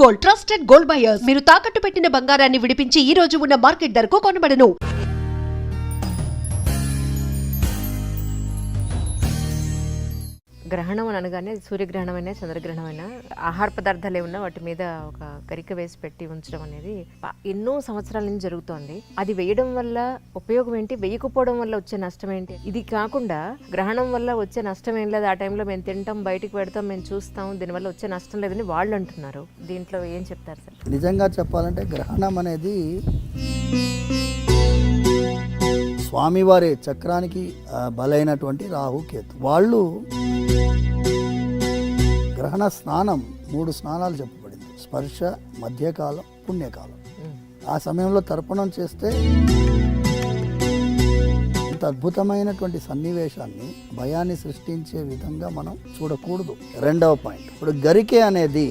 Gold, trusted gold buyers. మీరు తాకట్టు పెట్టిన బంగారాన్ని విడిపించి ఈ రోజు ఉన్న మార్కెట్ ధరకు కొనబడను. గ్రహణం అనగానే సూర్యగ్రహణమైనా చంద్రగ్రహణమైనా ఆహార పదార్థాలు ఏమన్నా వాటి మీద ఒక గరిక వేసి పెట్టి ఉంచడం అనేది ఎన్నో సంవత్సరాల నుంచి జరుగుతోంది. అది వేయడం వల్ల ఉపయోగం ఏంటి, వేయకపోవడం వల్ల వచ్చే నష్టం ఏంటి? ఇది కాకుండా గ్రహణం వల్ల వచ్చే నష్టం ఏం లేదు, ఆ టైంలో మేము తింటాం, బయటికి పెడతాం, మేము చూస్తాం, దీనివల్ల వచ్చే నష్టం లేదని వాళ్ళు అంటున్నారు. దీంట్లో ఏం చెప్తారు సార్? నిజంగా చెప్పాలంటే గ్రహణం అనేది స్వామివారి చక్రానికి బలైనటువంటి రాహుకేతు. వాళ్ళు గ్రహణ స్నానం 3 స్నానాలు చెప్పబడింది: స్పర్శ, మధ్యకాలం, పుణ్యకాలం. ఆ సమయంలో తర్పణం చేస్తే ఇంత అద్భుతమైనటువంటి సన్నివేశాన్ని, భయాన్ని సృష్టించే విధంగా మనం చూడకూడదు. రెండవ పాయింట్, ఇప్పుడు గరికె అనేది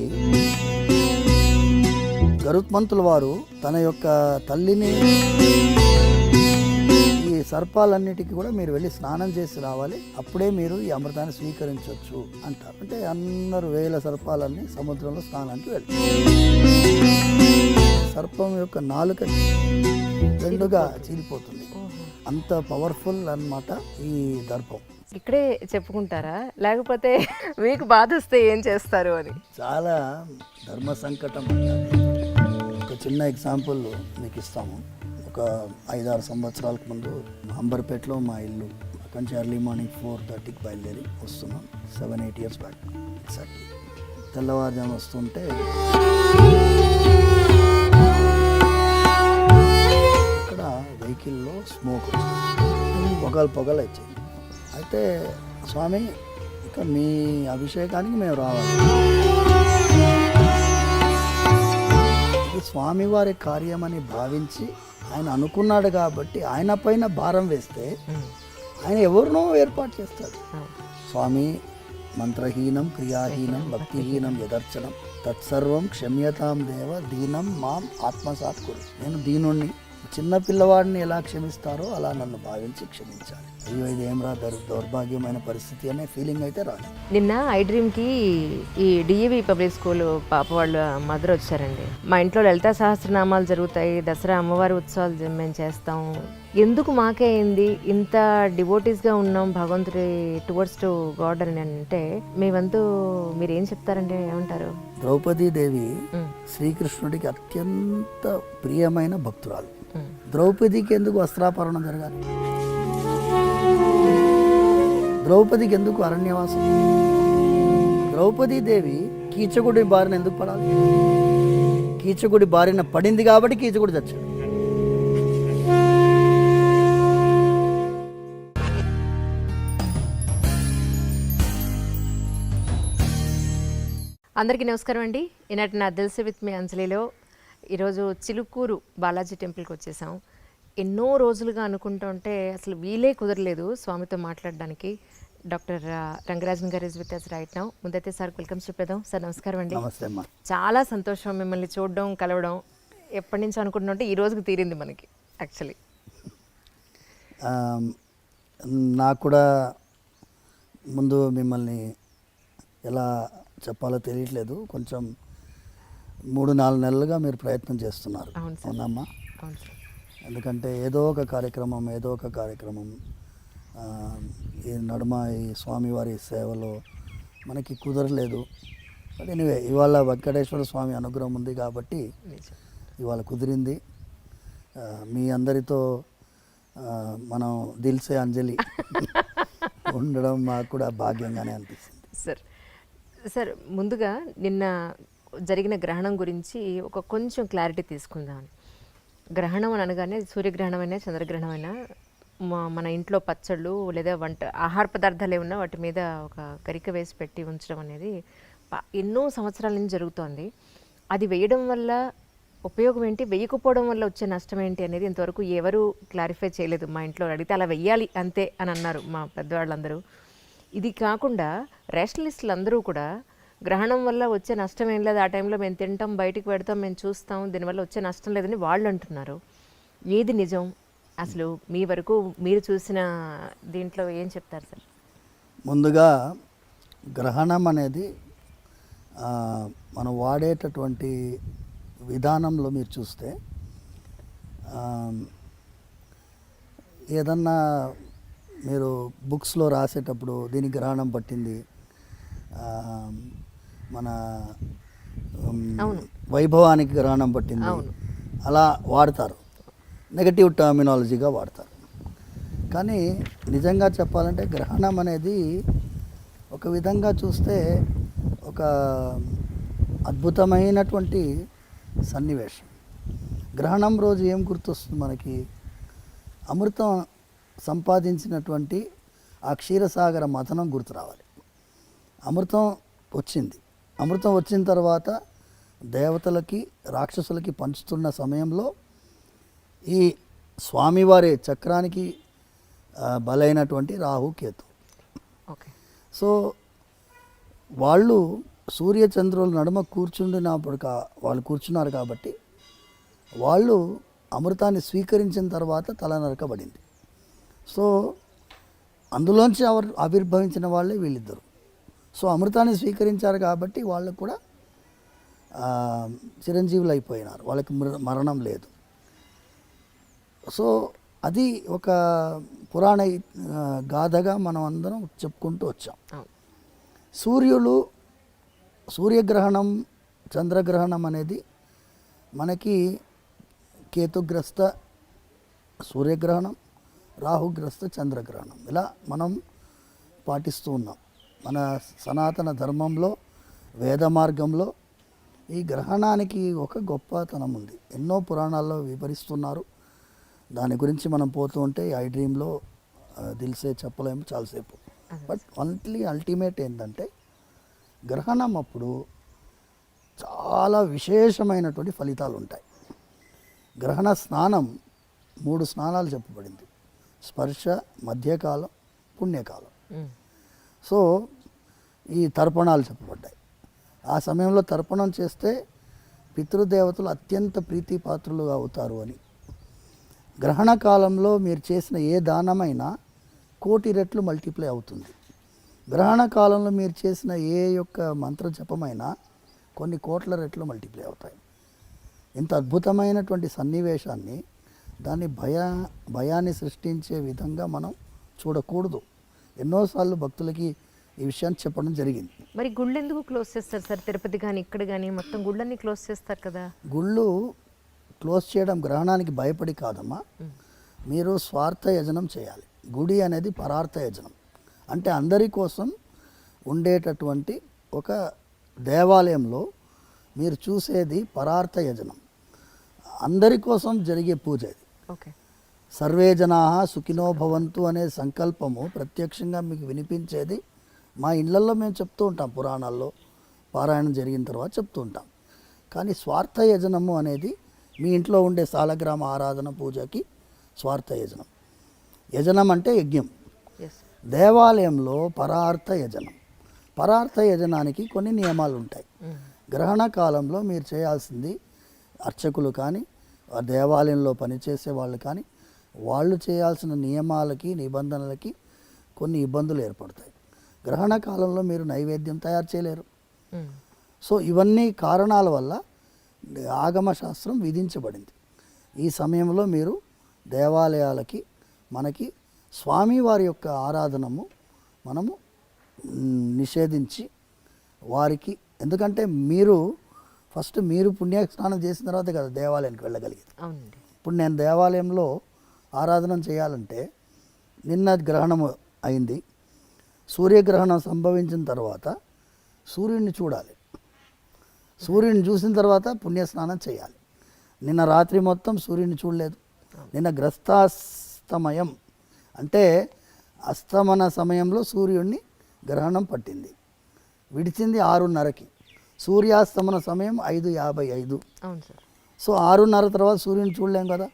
గరుత్మంతుల వారు తన యొక్క తల్లిని సర్పాలన్నిటికీ కూడా మీరు వెళ్ళి స్నానం చేసి రావాలి, అప్పుడే మీరు ఈ అమృతాన్ని స్వీకరించవచ్చు అంటారు. అంటే అందరు వేల సర్పాలన్నీ సముద్రంలో స్నానానికి వెళ్ళి సర్పం యొక్క నాలుక 2గా చీలిపోతుంది. అంత పవర్ఫుల్ అన్నమాట ఈ దర్పం. ఇక్కడే చెప్పుకుంటారా, లేకపోతే మీకు బాధ వస్తే ఏం చేస్తారు అని? చాలా ధర్మ సంకటం. ఒక చిన్న ఎగ్జాంపుల్ మీకు ఇస్తాము. ఒక 5-6 సంవత్సరాలకు ముందు అంబర్పేటలో మా ఇల్లు, అక్కడి నుంచి ఎర్లీ మార్నింగ్ 4:30కి బయలుదేరి వస్తున్నాం. 7-8 years బ్యాక్. ఎగ్జాక్ట్లీ తెల్లవారుజాము వస్తుంటే అక్కడ వెహికల్లో స్మోక్ పొగలు వచ్చాయి. అయితే స్వామి, ఇక మీ అభిషేకానికి మేము రావాలి, ఇది స్వామివారి కార్యమని భావించి ఆయన అనుకున్నాడు కాబట్టి ఆయన పైన భారం వేస్తే ఆయన ఎవరినో ఏర్పాటు చేస్తాడు. స్వామి, మంత్రహీనం, క్రియాహీనం, భక్తిహీనం యదర్చనం తత్సర్వం క్షమ్యతాం దేవ దీనం మాం ఆత్మసాత్ కురు. నేను దీనుణ్ణి, చిన్న పిల్లవాడిని ఎలా క్షమిస్తారో అలా నన్ను భావించి క్షమించాలి. అయ్యో ఇది ఏం రా దౌర్భాగ్యమైన పరిస్థితి అనే ఫీలింగ్ అయితే రాదు. నిన్న ఐడ్రీమ్కి ఈ డిఏవి పబ్లిక్ స్కూల్ పాప వాళ్ళ మదర్ వచ్చారండి. మా ఇంట్లో లలితా సహస్రనామాలు జరుగుతాయి, దసరా అమ్మవారి ఉత్సవాలు మేము చేస్తాం, ఎందుకు మాకే అయింది, ఇంత డివోటీస్గా ఉన్నాం భగవంతుడి టువర్డ్స్ టు గాడ్ అని అంటే మీ వంతు మీరు ఏం చెప్తారండి? ఏమంటారు? ద్రౌపదీదేవి శ్రీకృష్ణుడికి అత్యంత ప్రియమైన భక్తురాలు. ద్రౌపదికి ఎందుకు వస్త్రాపరణం జరగాలి? ద్రౌపదికి ఎందుకు అరణ్యవాసం? ద్రౌపదీదేవి కీచకుడి బారిన ఎందుకు పడాలి? కీచకుడి బారిన పడింది కాబట్టి కీచకుడు చచ్చాడు. అందరికీ నమస్కారం అండి. ఈనాటి నా తెలుసు విత్ మీ అంజలిలో ఈరోజు చిలుకూరు బాలాజీ టెంపుల్కి వచ్చేసాం. ఎన్నో రోజులుగా అనుకుంటూ ఉంటే అసలు వీలే కుదరలేదు స్వామితో మాట్లాడడానికి. డాక్టర్ రంగరాజన్ గారు is with us right now. ముందైతే సార్ వెల్కమ్ చెప్పేద్దాం. సార్ నమస్కారం అండి. చాలా సంతోషం మిమ్మల్ని చూడడం, కలవడం. ఎప్పటి నుంచి అనుకుంటుంటే ఈ రోజుకి తీరింది మనకి. యాక్చువల్లీ నాకు కూడా ముందు మిమ్మల్ని ఎలా చెప్పాలో తెలియట్లేదు. కొంచెం 3-4 నెలలుగా మీరు ప్రయత్నం చేస్తున్నారు. అవునమ్మా? ఎందుకంటే ఏదో ఒక కార్యక్రమం ఈ నడుమ ఈ స్వామివారి సేవలో మనకి కుదరలేదు. బట్ ఎనీవే, ఇవాళ వెంకటేశ్వర స్వామి అనుగ్రహం ఉంది కాబట్టి ఇవాళ కుదిరింది. మీ అందరితో మనం దిల్సే అంజలి ఉండడం మాకు కూడా భాగ్యంగానే అనిపిస్తుంది. సార్ ముందుగా నిన్న జరిగిన గ్రహణం గురించి కొంచెం క్లారిటీ తీసుకుందాం. గ్రహణం అని అనగానే సూర్యగ్రహణమైనా చంద్రగ్రహణమైనా మన ఇంట్లో పచ్చళ్ళు లేదా ఆహార పదార్థాలు ఏమన్నా వాటి మీద ఒక గరిక వేసి పెట్టి ఉంచడం అనేది ఎన్నో సంవత్సరాల నుంచి జరుగుతోంది. అది వేయడం వల్ల ఉపయోగం ఏంటి, వేయకపోవడం వల్ల వచ్చే నష్టం ఏంటి అనేది ఇంతవరకు ఎవరు క్లారిఫై చేయలేదు. మా ఇంట్లో అడిగితే అలా వెయ్యాలి అంతే అని అన్నారు మా పెద్దవాళ్ళందరూ. ఇది కాకుండా రేషనలిస్టులు అందరూ కూడా గ్రహణం వల్ల వచ్చే నష్టం ఏం లేదు, ఆ టైంలో మేము తింటాం, బయటికి పెడతాం, మేము చూస్తాం, దీనివల్ల వచ్చే నష్టం లేదని వాళ్ళు అంటున్నారు. ఏది నిజం? అసలు మీ వరకు మీరు చూసిన దీంట్లో ఏం చెప్తారు సార్? ముందుగా గ్రహణం అనేది మనం వాడేటటువంటి విధానంలో మీరు చూస్తే ఏదన్నా మీరు బుక్స్లో రాసేటప్పుడు దీనికి గ్రహణం పట్టింది, మన వైభవానికి గ్రహణం పట్టింది, అలా వాడతారు, నెగటివ్ టర్మినాలజీగా వాడతారు. కానీ నిజంగా చెప్పాలంటే గ్రహణం అనేది ఒక విధంగా చూస్తే ఒక అద్భుతమైనటువంటి సన్నివేశం. గ్రహణం రోజు ఏం గుర్తొస్తుంది మనకి? అమృతం సంపాదించినటువంటి ఆ క్షీరసాగర మథనం గుర్తు రావాలి. అమృతం వచ్చింది. అమృతం వచ్చిన తర్వాత దేవతలకి రాక్షసులకి పంచుతున్న సమయంలో ఈ స్వామివారి చక్రానికి బలైనటువంటి రాహు కేతు. సో వాళ్ళు సూర్యచంద్రుల నడుమ కూర్చుండినప్పుడు వాళ్ళు కూర్చున్నారు కాబట్టి వాళ్ళు అమృతాన్ని స్వీకరించిన తర్వాత తల నరకబడింది. సో అందులోంచి ఆవిర్భవించిన వాళ్ళే వీళ్ళిద్దరు. సో అమృతాన్ని స్వీకరించారు కాబట్టి వాళ్ళకు కూడా చిరంజీవులు అయిపోయినారు, వాళ్ళకి మరణం లేదు. సో అది ఒక పురాణ గాథగా మనం అందరం చెప్పుకుంటూ వచ్చాం. సూర్యగ్రహణం, చంద్రగ్రహణం అనేది మనకి కేతుగ్రస్త సూర్యగ్రహణం, రాహుగ్రస్త చంద్రగ్రహణం ఇలా మనం పాటిస్తూ ఉన్నాం. మన సనాతన ధర్మంలో, వేద మార్గంలో ఈ గ్రహణానికి ఒక గొప్పతనం ఉంది. ఎన్నో పురాణాల్లో వివరిస్తున్నారు. దాని గురించి మనం పోతూ ఉంటే ఐ డ్రీమ్లో దిల్సే చెప్పలేము చాలాసేపు. బట్ అల్టిమేట్ ఏంటంటే గ్రహణం అప్పుడు చాలా విశేషమైనటువంటి ఫలితాలు ఉంటాయి. గ్రహణ స్నానం 3 స్నానాలు చెప్పబడింది: స్పర్శ, మధ్యకాలం, పుణ్యకాలం. సో ఈ తర్పణాలు చెప్పబడ్డాయి. ఆ సమయంలో తర్పణం చేస్తే పితృదేవతలు అత్యంత ప్రీతిపాత్రులుగా అవుతారు అని. గ్రహణ కాలంలో మీరు చేసిన ఏ దానమైనా 1,000,000 రెట్లు మల్టిప్లై అవుతుంది. గ్రహణ కాలంలో మీరు చేసిన ఏ యొక్క మంత్ర జపమైనా కొన్ని కోట్ల రెట్లు మల్టిప్లై అవుతాయి. ఇంత అద్భుతమైనటువంటి సన్నివేశాన్ని, దాన్ని భయాన్ని సృష్టించే విధంగా మనం చూడకూడదు. ఎన్నోసార్లు భక్తులకి ఈ విషయాన్ని చెప్పడం జరిగింది. మరి గుళ్ళు ఎందుకు క్లోజ్ చేస్తారు సార్? తిరుపతి కానీ ఇక్కడ కానీ మొత్తం గుళ్ళన్నీ క్లోజ్ చేస్తారు కదా. గుళ్ళు క్లోజ్ చేయడం గ్రహణానికి భయపడి కాదమ్మా. మీరు స్వార్థ యజనం చేయాలి. గుడి అనేది పరార్థ యజనం, అంటే అందరి కోసం ఉండేటటువంటి ఒక దేవాలయంలో మీరు చూసేది పరార్థ యజనం, అందరి కోసం జరిగే పూజ ఇది. సర్వే జనాః సుఖినో భవంతు అనే సంకల్పము ప్రత్యక్షంగా మీకు వినిపించేది మా ఇళ్లల్లో మేము చెప్తూ ఉంటాం. పురాణాల్లో పారాయణం జరిగిన తర్వాత చెప్తూ ఉంటాం. కానీ స్వార్థ యజనము అనేది మీ ఇంట్లో ఉండే సాలగ్రామ ఆరాధన పూజకి స్వార్థ యజనం. యజనం అంటే యజ్ఞం. దేవాలయంలో పరార్థ యజనం. పరార్థ యజనానికి కొన్ని నియమాలు ఉంటాయి. గ్రహణ కాలంలో మీరు చేయాల్సింది, అర్చకులు కానీ ఆ దేవాలయంలో పనిచేసే వాళ్ళు కానీ, వాళ్ళు చేయాల్సిన నియమాలకి, నిబంధనలకి కొన్ని ఇబ్బందులు ఏర్పడతాయి. గ్రహణ కాలంలో మీరు నైవేద్యం తయారు చేయలేరు. సో ఇవన్నీ కారణాల వల్ల ఆగమ శాస్త్రం విధించబడింది. ఈ సమయంలో మీరు దేవాలయాలకి, మనకి స్వామివారి యొక్క ఆరాధనము మనము నిషేధించి వారికి, ఎందుకంటే మీరు ఫస్ట్ మీరు పుణ్యస్నానం చేసిన తర్వాత కదా దేవాలయానికి వెళ్ళగలిగేది. ఇప్పుడు నేను దేవాలయంలో ఆరాధన చేయాలంటే నిన్న గ్రహణం అయింది, సూర్యగ్రహణం సంభవించిన తర్వాత సూర్యుడిని చూడాలి. సూర్యుడిని చూసిన తర్వాత పుణ్యస్నానం చేయాలి. నిన్న రాత్రి మొత్తం సూర్యుడిని చూడలేదు. నిన్న గ్రస్తాస్తమయం అంటే అస్తమన సమయంలో సూర్యుడిని గ్రహణం పట్టింది, విడిచింది 6:30కి. సూర్యాస్తమన సమయం 5:55. సో 6:30 తర్వాత సూర్యుని చూడలేం కదా.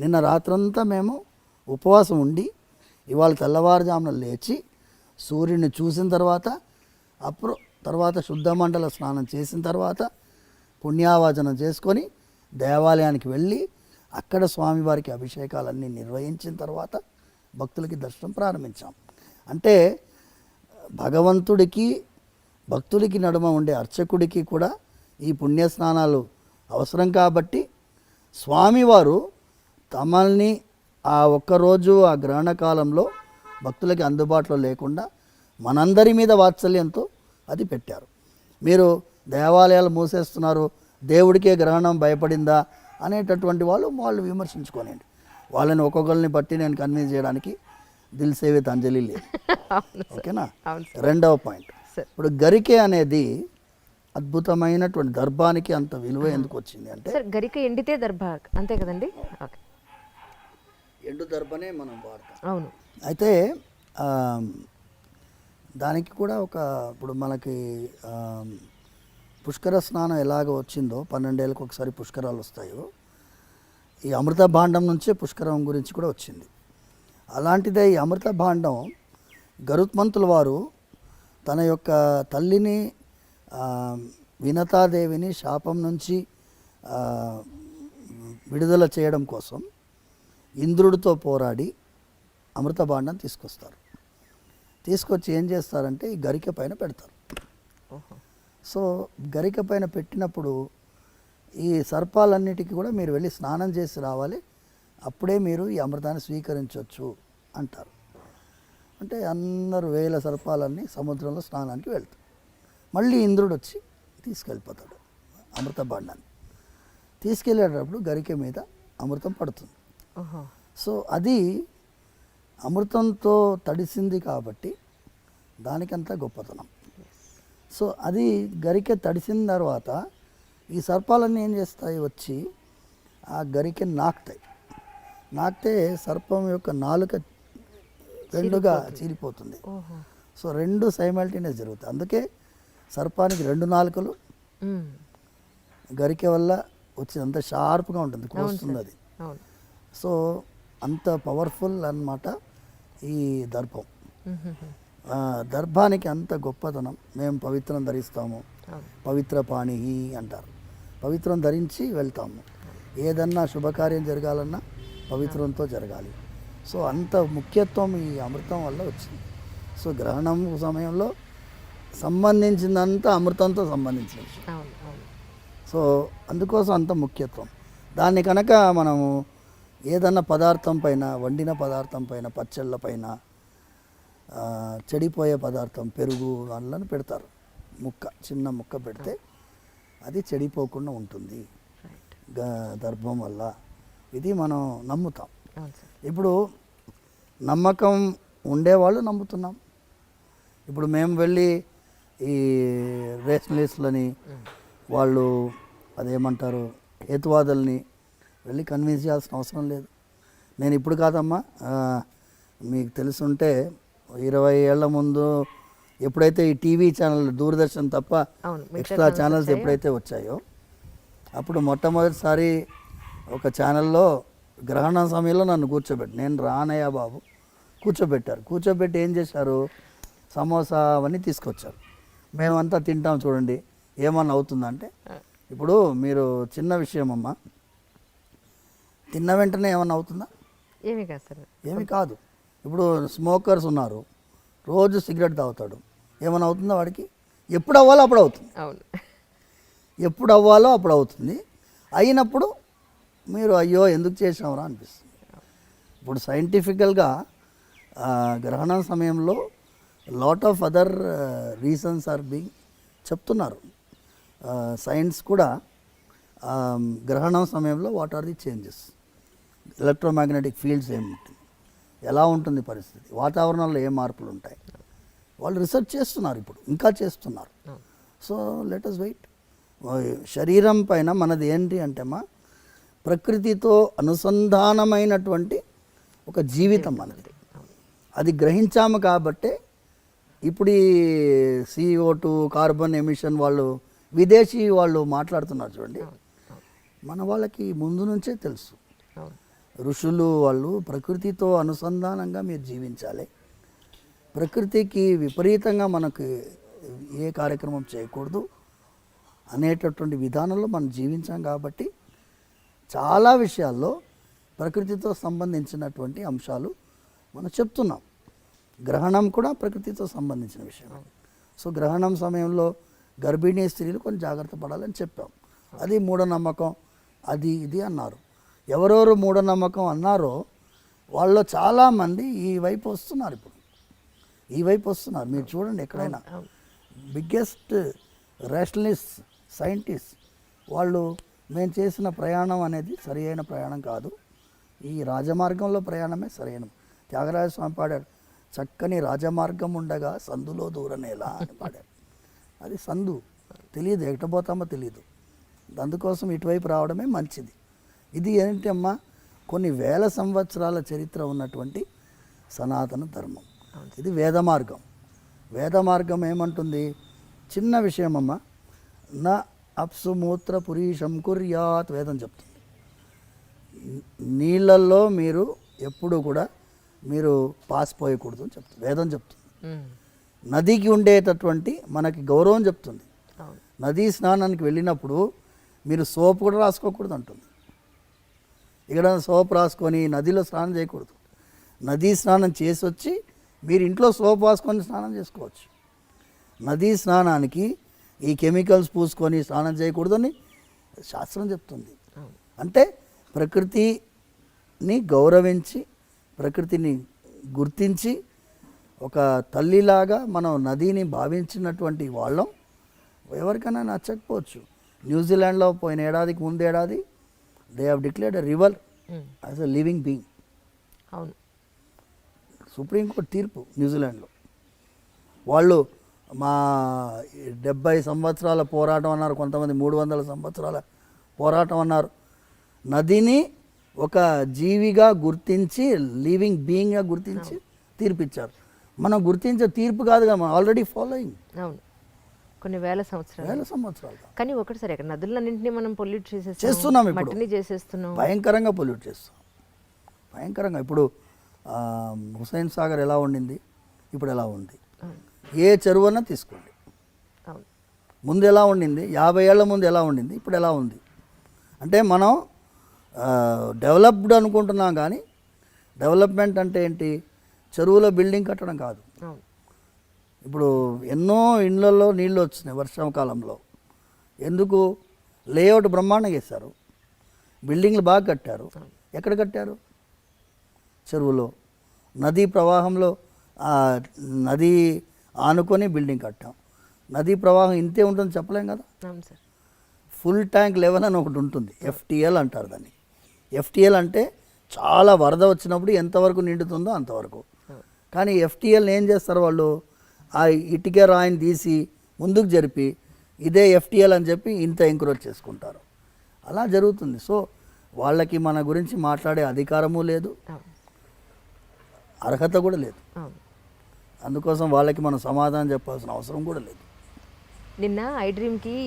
నిన్న రాత్రంతా మేము ఉపవాసం ఉండి ఇవాళ తెల్లవారుజామున లేచి సూర్యుని చూసిన తర్వాత తర్వాత శుద్ధ మండల స్నానం చేసిన తర్వాత పుణ్యావాచనం చేసుకొని దేవాలయానికి వెళ్ళి అక్కడ స్వామివారికి అభిషేకాలన్నీ నిర్వహించిన తర్వాత భక్తులకి దర్శనం ప్రారంభించాం. అంటే భగవంతుడికి భక్తులకి నడుమ ఉండే అర్చకుడికి కూడా ఈ పుణ్యస్నానాలు అవసరం కాబట్టి స్వామివారు తమల్ని ఆ ఒక్కరోజు ఆ గ్రహణ కాలంలో భక్తులకి అందుబాటులో లేకుండా మనందరి మీద వాత్సల్యంతో అది పెట్టారు. మీరు దేవాలయాలు మూసేస్తున్నారు, దేవుడికే గ్రహణం భయపడిందా అనేటటువంటి వాళ్ళు విమర్శించుకోనండి. వాళ్ళని ఒక్కొక్కరిని బట్టి నేను కన్విన్స్ చేయడానికి దిల్ సేవిత్ అంజలి లేదు. ఓకేనా. రెండవ పాయింట్, ఇప్పుడు గరికె అనేది అద్భుతమైనటువంటి దర్భానికి అంత విలువ ఎందుకు వచ్చింది అంటే, గరిక ఎండితే దర్భ అంతే కదండి. ఎండు దర్భనే మనం వాడతాం. అవును. అయితే దానికి కూడా ఇప్పుడు మనకి పుష్కర స్నానం ఎలాగ వచ్చిందో 12 ఏళ్ళకి ఒకసారి పుష్కరాలు వస్తాయో, ఈ అమృత భాండం నుంచే పుష్కరం గురించి కూడా వచ్చింది. అలాంటిదే ఈ అమృత భాండం గరుత్మంతుల వారు తన యొక్క తల్లిని వినతాదేవిని శాపం నుంచి విడుదల చేయడం కోసం ఇంద్రుడితో పోరాడి అమృత భాండం తీసుకొస్తారు. తీసుకొచ్చి ఏం చేస్తారంటే ఈ గరిక పైన పెడతారు. సో గరిక పైన పెట్టినప్పుడు ఈ సర్పాలన్నిటికీ కూడా మీరు వెళ్ళి స్నానం చేసి రావాలి, అప్పుడే మీరు ఈ అమృతాన్ని స్వీకరించవచ్చు అంటారు. అంటే అందరూ వేల సర్పాలన్నీ సముద్రంలో స్నానానికి వెళ్తారు. మళ్ళీ ఇంద్రుడు వచ్చి తీసుకెళ్ళిపోతాడు అమృత భాండాన్ని. తీసుకెళ్ళేటప్పుడు గరిక మీద అమృతం పడుతుంది. సో అది అమృతంతో తడిసింది కాబట్టి దానికంతా గొప్పతనం. సో అది గరికె తడిసిన తర్వాత ఈ సర్పాలన్నీ ఏం చేస్తాయి, వచ్చి ఆ గరికెని నాకితే సర్పం యొక్క నాలుక రెండుగా చీలిపోతుంది. సో రెండు సైమల్టేనియస్ జరుగుతాయి. అందుకే సర్పానికి 2 నాలుకలు గరికె వల్ల వచ్చి అంత షార్ప్గా ఉంటుంది, కోస్తుంది అది. సో అంత పవర్ఫుల్ అన్నమాట ఈ దర్భం. దర్భానికి అంత గొప్పతనం. మేము పవిత్రం ధరిస్తాము, పవిత్ర పాణి అంటారు. పవిత్రం ధరించి వెళ్తాము. ఏదన్నా శుభకార్యం జరగాలన్నా పవిత్రంతో జరగాలి. సో అంత ముఖ్యత్వం ఈ అమృతం వల్ల వచ్చింది. సో గ్రహణం సమయంలో సంబంధించిందంతా అమృతంతో సంబంధించిన విషయం. సో అందుకోసం అంత ముఖ్యత్వం. దాన్ని కనుక మనము ఏదన్నా పదార్థం పైన, వండిన పదార్థం పైన, పచ్చళ్ళ పైన, చెడిపోయే పదార్థం పెరుగు వాళ్ళని పెడతారు, చిన్న ముక్క పెడితే అది చెడిపోకుండా ఉంటుంది దర్భం వల్ల. ఇది మనం నమ్ముతాం. ఇప్పుడు నమ్మకం ఉండేవాళ్ళు నమ్ముతున్నాం. ఇప్పుడు మేము వెళ్ళి ఈ రేషనలిస్టులని, వాళ్ళు అదేమంటారు హేతువాదుల్ని వెళ్ళి కన్విన్స్ చేయాల్సిన అవసరం లేదు. నేను ఇప్పుడు కాదమ్మా, మీకు తెలుసుంటే 20 ఏళ్ల ముందు ఎప్పుడైతే ఈ టీవీ ఛానల్ దూరదర్శన్ తప్ప ఎక్స్ట్రా ఛానల్స్ ఎప్పుడైతే వచ్చాయో, అప్పుడు మొట్టమొదటిసారి ఒక ఛానల్లో గ్రహణ సమయంలో నన్ను నేను రానయ్య బాబు కూర్చోబెట్టి ఏం చేశారు, సమోసా అవన్నీ తీసుకొచ్చారు. మేమంతా తింటాం, చూడండి ఏమన్నా అవుతుందంటే. ఇప్పుడు మీరు చిన్న విషయం అమ్మా, తిన్న వెంటనే ఏమన్నా అవుతుందా? ఏమి కాదు. ఇప్పుడు స్మోకర్స్ ఉన్నారు, రోజు సిగరెట్ తాగుతాడు, ఏమైనా అవుతుందా వాడికి? ఎప్పుడు అవ్వాలో అప్పుడు అవుతుంది. ఎప్పుడు అవ్వాలో అప్పుడు అవుతుంది. అయినప్పుడు మీరు అయ్యో ఎందుకు చేసామరా అనిపిస్తుంది. ఇప్పుడు సైంటిఫికల్గా గ్రహణం సమయంలో lot of other reasons are being చెప్తున్నారు. సైన్స్ కూడా గ్రహణం సమయంలో what are the changes, electromagnetic fields ఏముంటుంది, ఎలా ఉంటుంది పరిస్థితి, వాతావరణంలో ఏ మార్పులు ఉంటాయి, వాళ్ళు రీసెర్చ్ చేస్తున్నారు, ఇప్పుడు ఇంకా చేస్తున్నారు. So let us wait. శరీరం పైన మనది ఏంటి అంటే ప్రకృతితో అనుసంధానమైనటువంటి ఒక జీవితం మనది. అది గ్రహించాము కాబట్టే ఇప్పుడు ఈ CO2 కార్బన్ ఎమిషన్ వాళ్ళు విదేశీ వాళ్ళు మాట్లాడుతున్నారు చూడండి. మన వాళ్ళకి ముందు నుంచే తెలుసు. ఋషులు వాళ్ళు ప్రకృతితో అనుసంధానంగా మీరు జీవించాలి, ప్రకృతికి విపరీతంగా మనకు ఏ కార్యక్రమం చేయకూడదు అనేటటువంటి విధానంలో మనం జీవించాం కాబట్టి చాలా విషయాల్లో ప్రకృతితో సంబంధించినటువంటి అంశాలు మనం చెప్తున్నాం. గ్రహణం కూడా ప్రకృతితో సంబంధించిన విషయం. సో గ్రహణం సమయంలో గర్భిణీ స్త్రీలు కొంచెం జాగ్రత్త పడాలని చెప్పాం. అది మూఢనమ్మకం, అది ఇది అన్నారు. ఎవరెవరు మూఢనమ్మకం అన్నారో వాళ్ళు చాలామంది ఈ వైపు వస్తున్నారు. ఇప్పుడు ఈ వైపు వస్తున్నారు. మీరు చూడండి ఎక్కడైనా బిగ్గెస్ట్ రేషనలిస్ట్ సైంటిస్ట్ వాళ్ళు మేము చేసిన ప్రయాణం అనేది సరి అయిన ప్రయాణం కాదు, ఈ రాజమార్గంలో ప్రయాణమే సరైన. త్యాగరాజ స్వామి పాడాడు, చక్కని రాజమార్గం ఉండగా సందులో దూరనేలా అని పాడాడు. అది సందు తెలియదు, ఎక్కడపోతామో తెలియదు. అందుకోసం ఇటువైపు రావడమే మంచిది. ఇది ఏంటి అమ్మా, కొన్ని వేల సంవత్సరాల చరిత్ర ఉన్నటువంటి సనాతన ధర్మం. ఇది వేద మార్గం. వేద మార్గం ఏమంటుంది? చిన్న విషయం అమ్మ, నా అప్సు మూత్ర పురీషం కుర్యాత్ వేదం చెప్తుంది. నీళ్ళల్లో మీరు ఎప్పుడు కూడా మీరు పాసిపోయకూడదు అని చెప్తుంది వేదం చెప్తుంది. నదికి ఉండేటటువంటి మనకి గౌరవం చెప్తుంది. నదీ స్నానానికి వెళ్ళినప్పుడు మీరు సోప్ కూడా రాసుకోకూడదు అంటుంది. ఇక్కడ సోప్ రాసుకొని నదిలో స్నానం చేయకూడదు. నదీ స్నానం చేసి వచ్చి మీరు ఇంట్లో సోప్ రాసుకొని స్నానం చేసుకోవచ్చు. నదీ స్నానానికి ఈ కెమికల్స్ పూసుకొని స్నానం చేయకూడదని శాస్త్రం చెప్తుంది. అంటే ప్రకృతిని గౌరవించి ప్రకృతిని గుర్తించి ఒక తల్లిలాగా మనం నదిని భావించినటువంటి వాళ్ళం. ఎవరికైనా నచ్చకపోవచ్చు. న్యూజిలాండ్లో పోయిన ఏడాదికి ముందేడాది they have declared a river as a living being. అవును, సుప్రీంకోర్టు తీర్పు న్యూజిలాండ్లో. వాళ్ళు మా 70 సంవత్సరాల పోరాటం అన్నారు, కొంతమంది 300 సంవత్సరాల పోరాటం అన్నారు. నదిని ఒక జీవిగా గుర్తించి లివింగ్ బీయింగ్గా గుర్తించి తీర్పిచ్చారు. మనం గుర్తించే తీర్పు కాదుగా, మనం ఆల్రెడీ ఫాలోయింగ్. అవును, కొన్ని వేల సంవత్సరాలు. కానీ ఒకటి సరే, నదులన్నింటినీ మనం పొల్యూట్ చేస్తున్నాం, ఇప్పుడు మట్టిని చేసేస్తున్నాం, భయంకరంగా పొల్యూట్ చేస్తాం, భయంకరంగా. ఇప్పుడు హుస్సేన్ సాగర్ ఎలా ఉండింది, ఇప్పుడు ఎలా ఉంది? ఏ చెరువు అన్నా తీసుకోండి, ముందు ఎలా ఉండింది, 50 ఏళ్ల ముందు ఎలా ఉండింది, ఇప్పుడు ఎలా ఉంది? అంటే మనం డెవలప్డ్ అనుకుంటున్నాం, కానీ డెవలప్మెంట్ అంటే ఏంటి? చెరువులో బిల్డింగ్ కట్టడం కాదు. ఇప్పుడు ఎన్నో ఇళ్లలో నీళ్ళు వచ్చినాయి వర్షాకాలంలో. ఎందుకు? లేఅవుట్ బ్రహ్మాండంగా వేశారు, బిల్డింగ్లు బాగా కట్టారు. ఎక్కడ కట్టారు? చెరువులో. నదీ ప్రవాహంలో నది ఆనుకొని బిల్డింగ్ కట్టాం. నదీ ప్రవాహం ఇంతే ఉంటుంది చెప్పలేం కదా. ఫుల్ ట్యాంక్ లెవెల్ అని ఒకటి ఉంటుంది, ఎఫ్టీఎల్ అంటారు దాన్ని. ఎఫ్టీఎల్ అంటే చాలా వరద వచ్చినప్పుడు ఎంతవరకు నిండుతుందో అంతవరకు. కానీ ఎఫ్టీఎల్ ఏం చేస్తారు వాళ్ళు? ఆ ఇటుక రాయిని తీసి ముందుకు జరిపి ఇదే ఎఫ్టీఎల్ అని చెప్పి ఇంత ఎంక్రోచ్ చేసుకుంటారు. అలా జరుగుతుంది. సో వాళ్ళకి మన గురించి మాట్లాడే అధికారము లేదు, అర్హత కూడా లేదు. అందుకోసం వాళ్ళకి మనం సమాధానం చెప్పాల్సిన అవసరం కూడా లేదు. నిన్న ఐ డ్రీమ్కి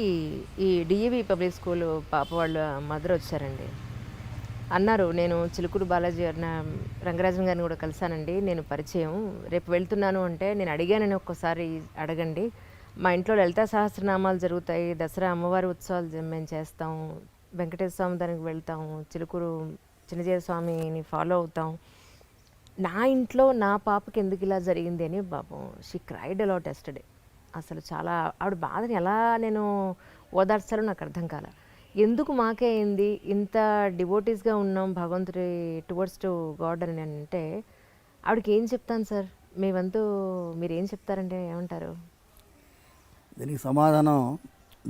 ఈ డిఏవి పబ్లిక్ స్కూల్ పాప వాళ్ళ మదర్ వచ్చారండి. అన్నారు, నేను చిలుకూరు బాలాజీ గారిన రంగరాజన్ గారిని కూడా కలిశానండి, నేను పరిచయం, రేపు వెళ్తున్నాను అంటే నేను అడిగానని ఒక్కసారి అడగండి. మా ఇంట్లో లలితా సహస్రనామాలు జరుగుతాయి, దసరా అమ్మవారి ఉత్సవాలు మేము చేస్తాం, వెంకటేశ్వర స్వామి దానికి వెళ్తాం, చిలుకూరు చిన్నజీర స్వామిని ఫాలో అవుతాం. నా ఇంట్లో నా పాపకి ఎందుకు ఇలా జరిగింది అని పాపం షీ క్రైడ్ అలాట్ ఎస్టర్డే. అసలు చాలా ఆవిడ బాధని ఎలా నేను ఓదార్చాలో నాకు అర్థం కాల. ఎందుకు మాకే అయింది, ఇంత డివోటీస్గా ఉన్నాం భగవంతుడి టువర్డ్స్ టు గాడ్ అని అంటే ఆవిడకి ఏం చెప్తాను సార్? మీ వంతు మీరు ఏం చెప్తారంటే ఏమంటారు? దీనికి సమాధానం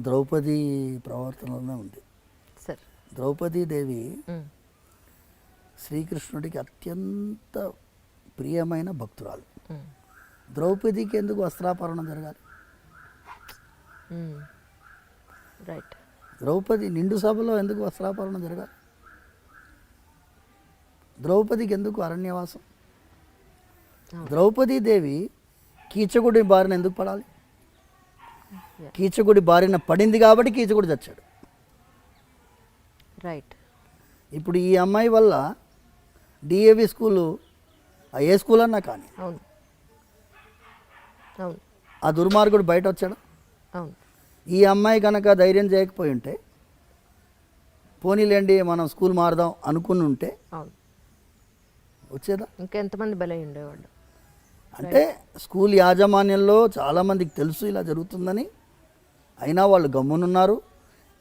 ద్రౌపది ప్రవర్తనలోనే ఉంది సార్. ద్రౌపదీదేవి శ్రీకృష్ణుడికి అత్యంత ప్రియమైన భక్తురాలు. ద్రౌపదికి ఎందుకు వస్త్రాపహరణం జరగాలి? రైట్. ద్రౌపది నిండు సభలో ఎందుకు వస్త్రాపహరణం జరగాలి? ద్రౌపదికి ఎందుకు అరణ్యవాసం? ద్రౌపదీదేవి కీచకుడి బారిన ఎందుకు పడాలి? కీచకుడి బారిన పడింది కాబట్టి కీచకుడు చచ్చాడు. రైట్. ఇప్పుడు ఈ అమ్మాయి వల్ల డిఏవి స్కూలు ఏ స్కూల్ అన్నా కానీ అవును, అవును, ఆ దుర్మార్గుడు బయట వచ్చాడు. అవును. ఈ అమ్మాయి కనుక ధైర్యం చేయకపోయి ఉంటే, పోనీలేండి మనం స్కూల్ మారదాం అనుకుని ఉంటే అవును, వచ్చేదా? ఇంకా ఎంతమంది బలై ఉండేవాళ్ళు. అంటే స్కూల్ యాజమాన్యంలో చాలామందికి తెలుసు ఇలా జరుగుతుందని, అయినా వాళ్ళు గమ్మునున్నారు.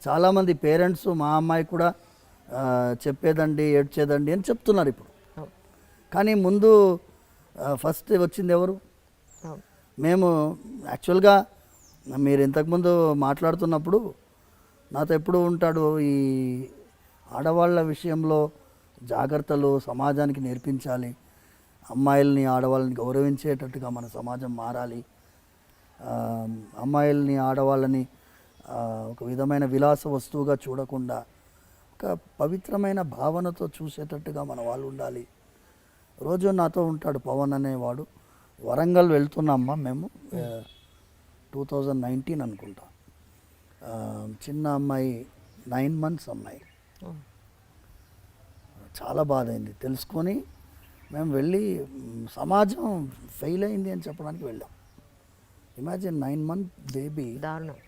చాలామంది పేరెంట్స్ మా అమ్మాయి కూడా చెప్పేదండి ఏడ్చేదండి అని చెప్తున్నారు ఇప్పుడు. అవును. కానీ ముందు ఫస్ట్ వచ్చింది ఎవరు? అవును. మేము యాక్చువల్గా మీరు ఇంతకుముందు మాట్లాడుతున్నప్పుడు నాతో ఎప్పుడు ఉంటాడు, ఈ ఆడవాళ్ళ విషయంలో జాగ్రత్తలు సమాజానికి నేర్పించాలి, అమ్మాయిల్ని ఆడవాళ్ళని గౌరవించేటట్టుగా మన సమాజం మారాలి, అమ్మాయిల్ని ఆడవాళ్ళని ఒక విధమైన విలాస వస్తువుగా చూడకుండా ఒక పవిత్రమైన భావనతో చూసేటట్టుగా మన వాళ్ళు ఉండాలి. రోజు నాతో ఉంటాడు పవన్ అనేవాడు. వరంగల్ వెళ్తున్నామ్మా మేము 2019 అనుకుంటా. చిన్న అమ్మాయి 9 months అమ్మాయి. చాలా బాధ అయింది తెలుసుకొని మేము వెళ్ళి సమాజం ఫెయిల్ అయింది అని చెప్పడానికి వెళ్ళాం. Imagine 9 month baby. దారుణం.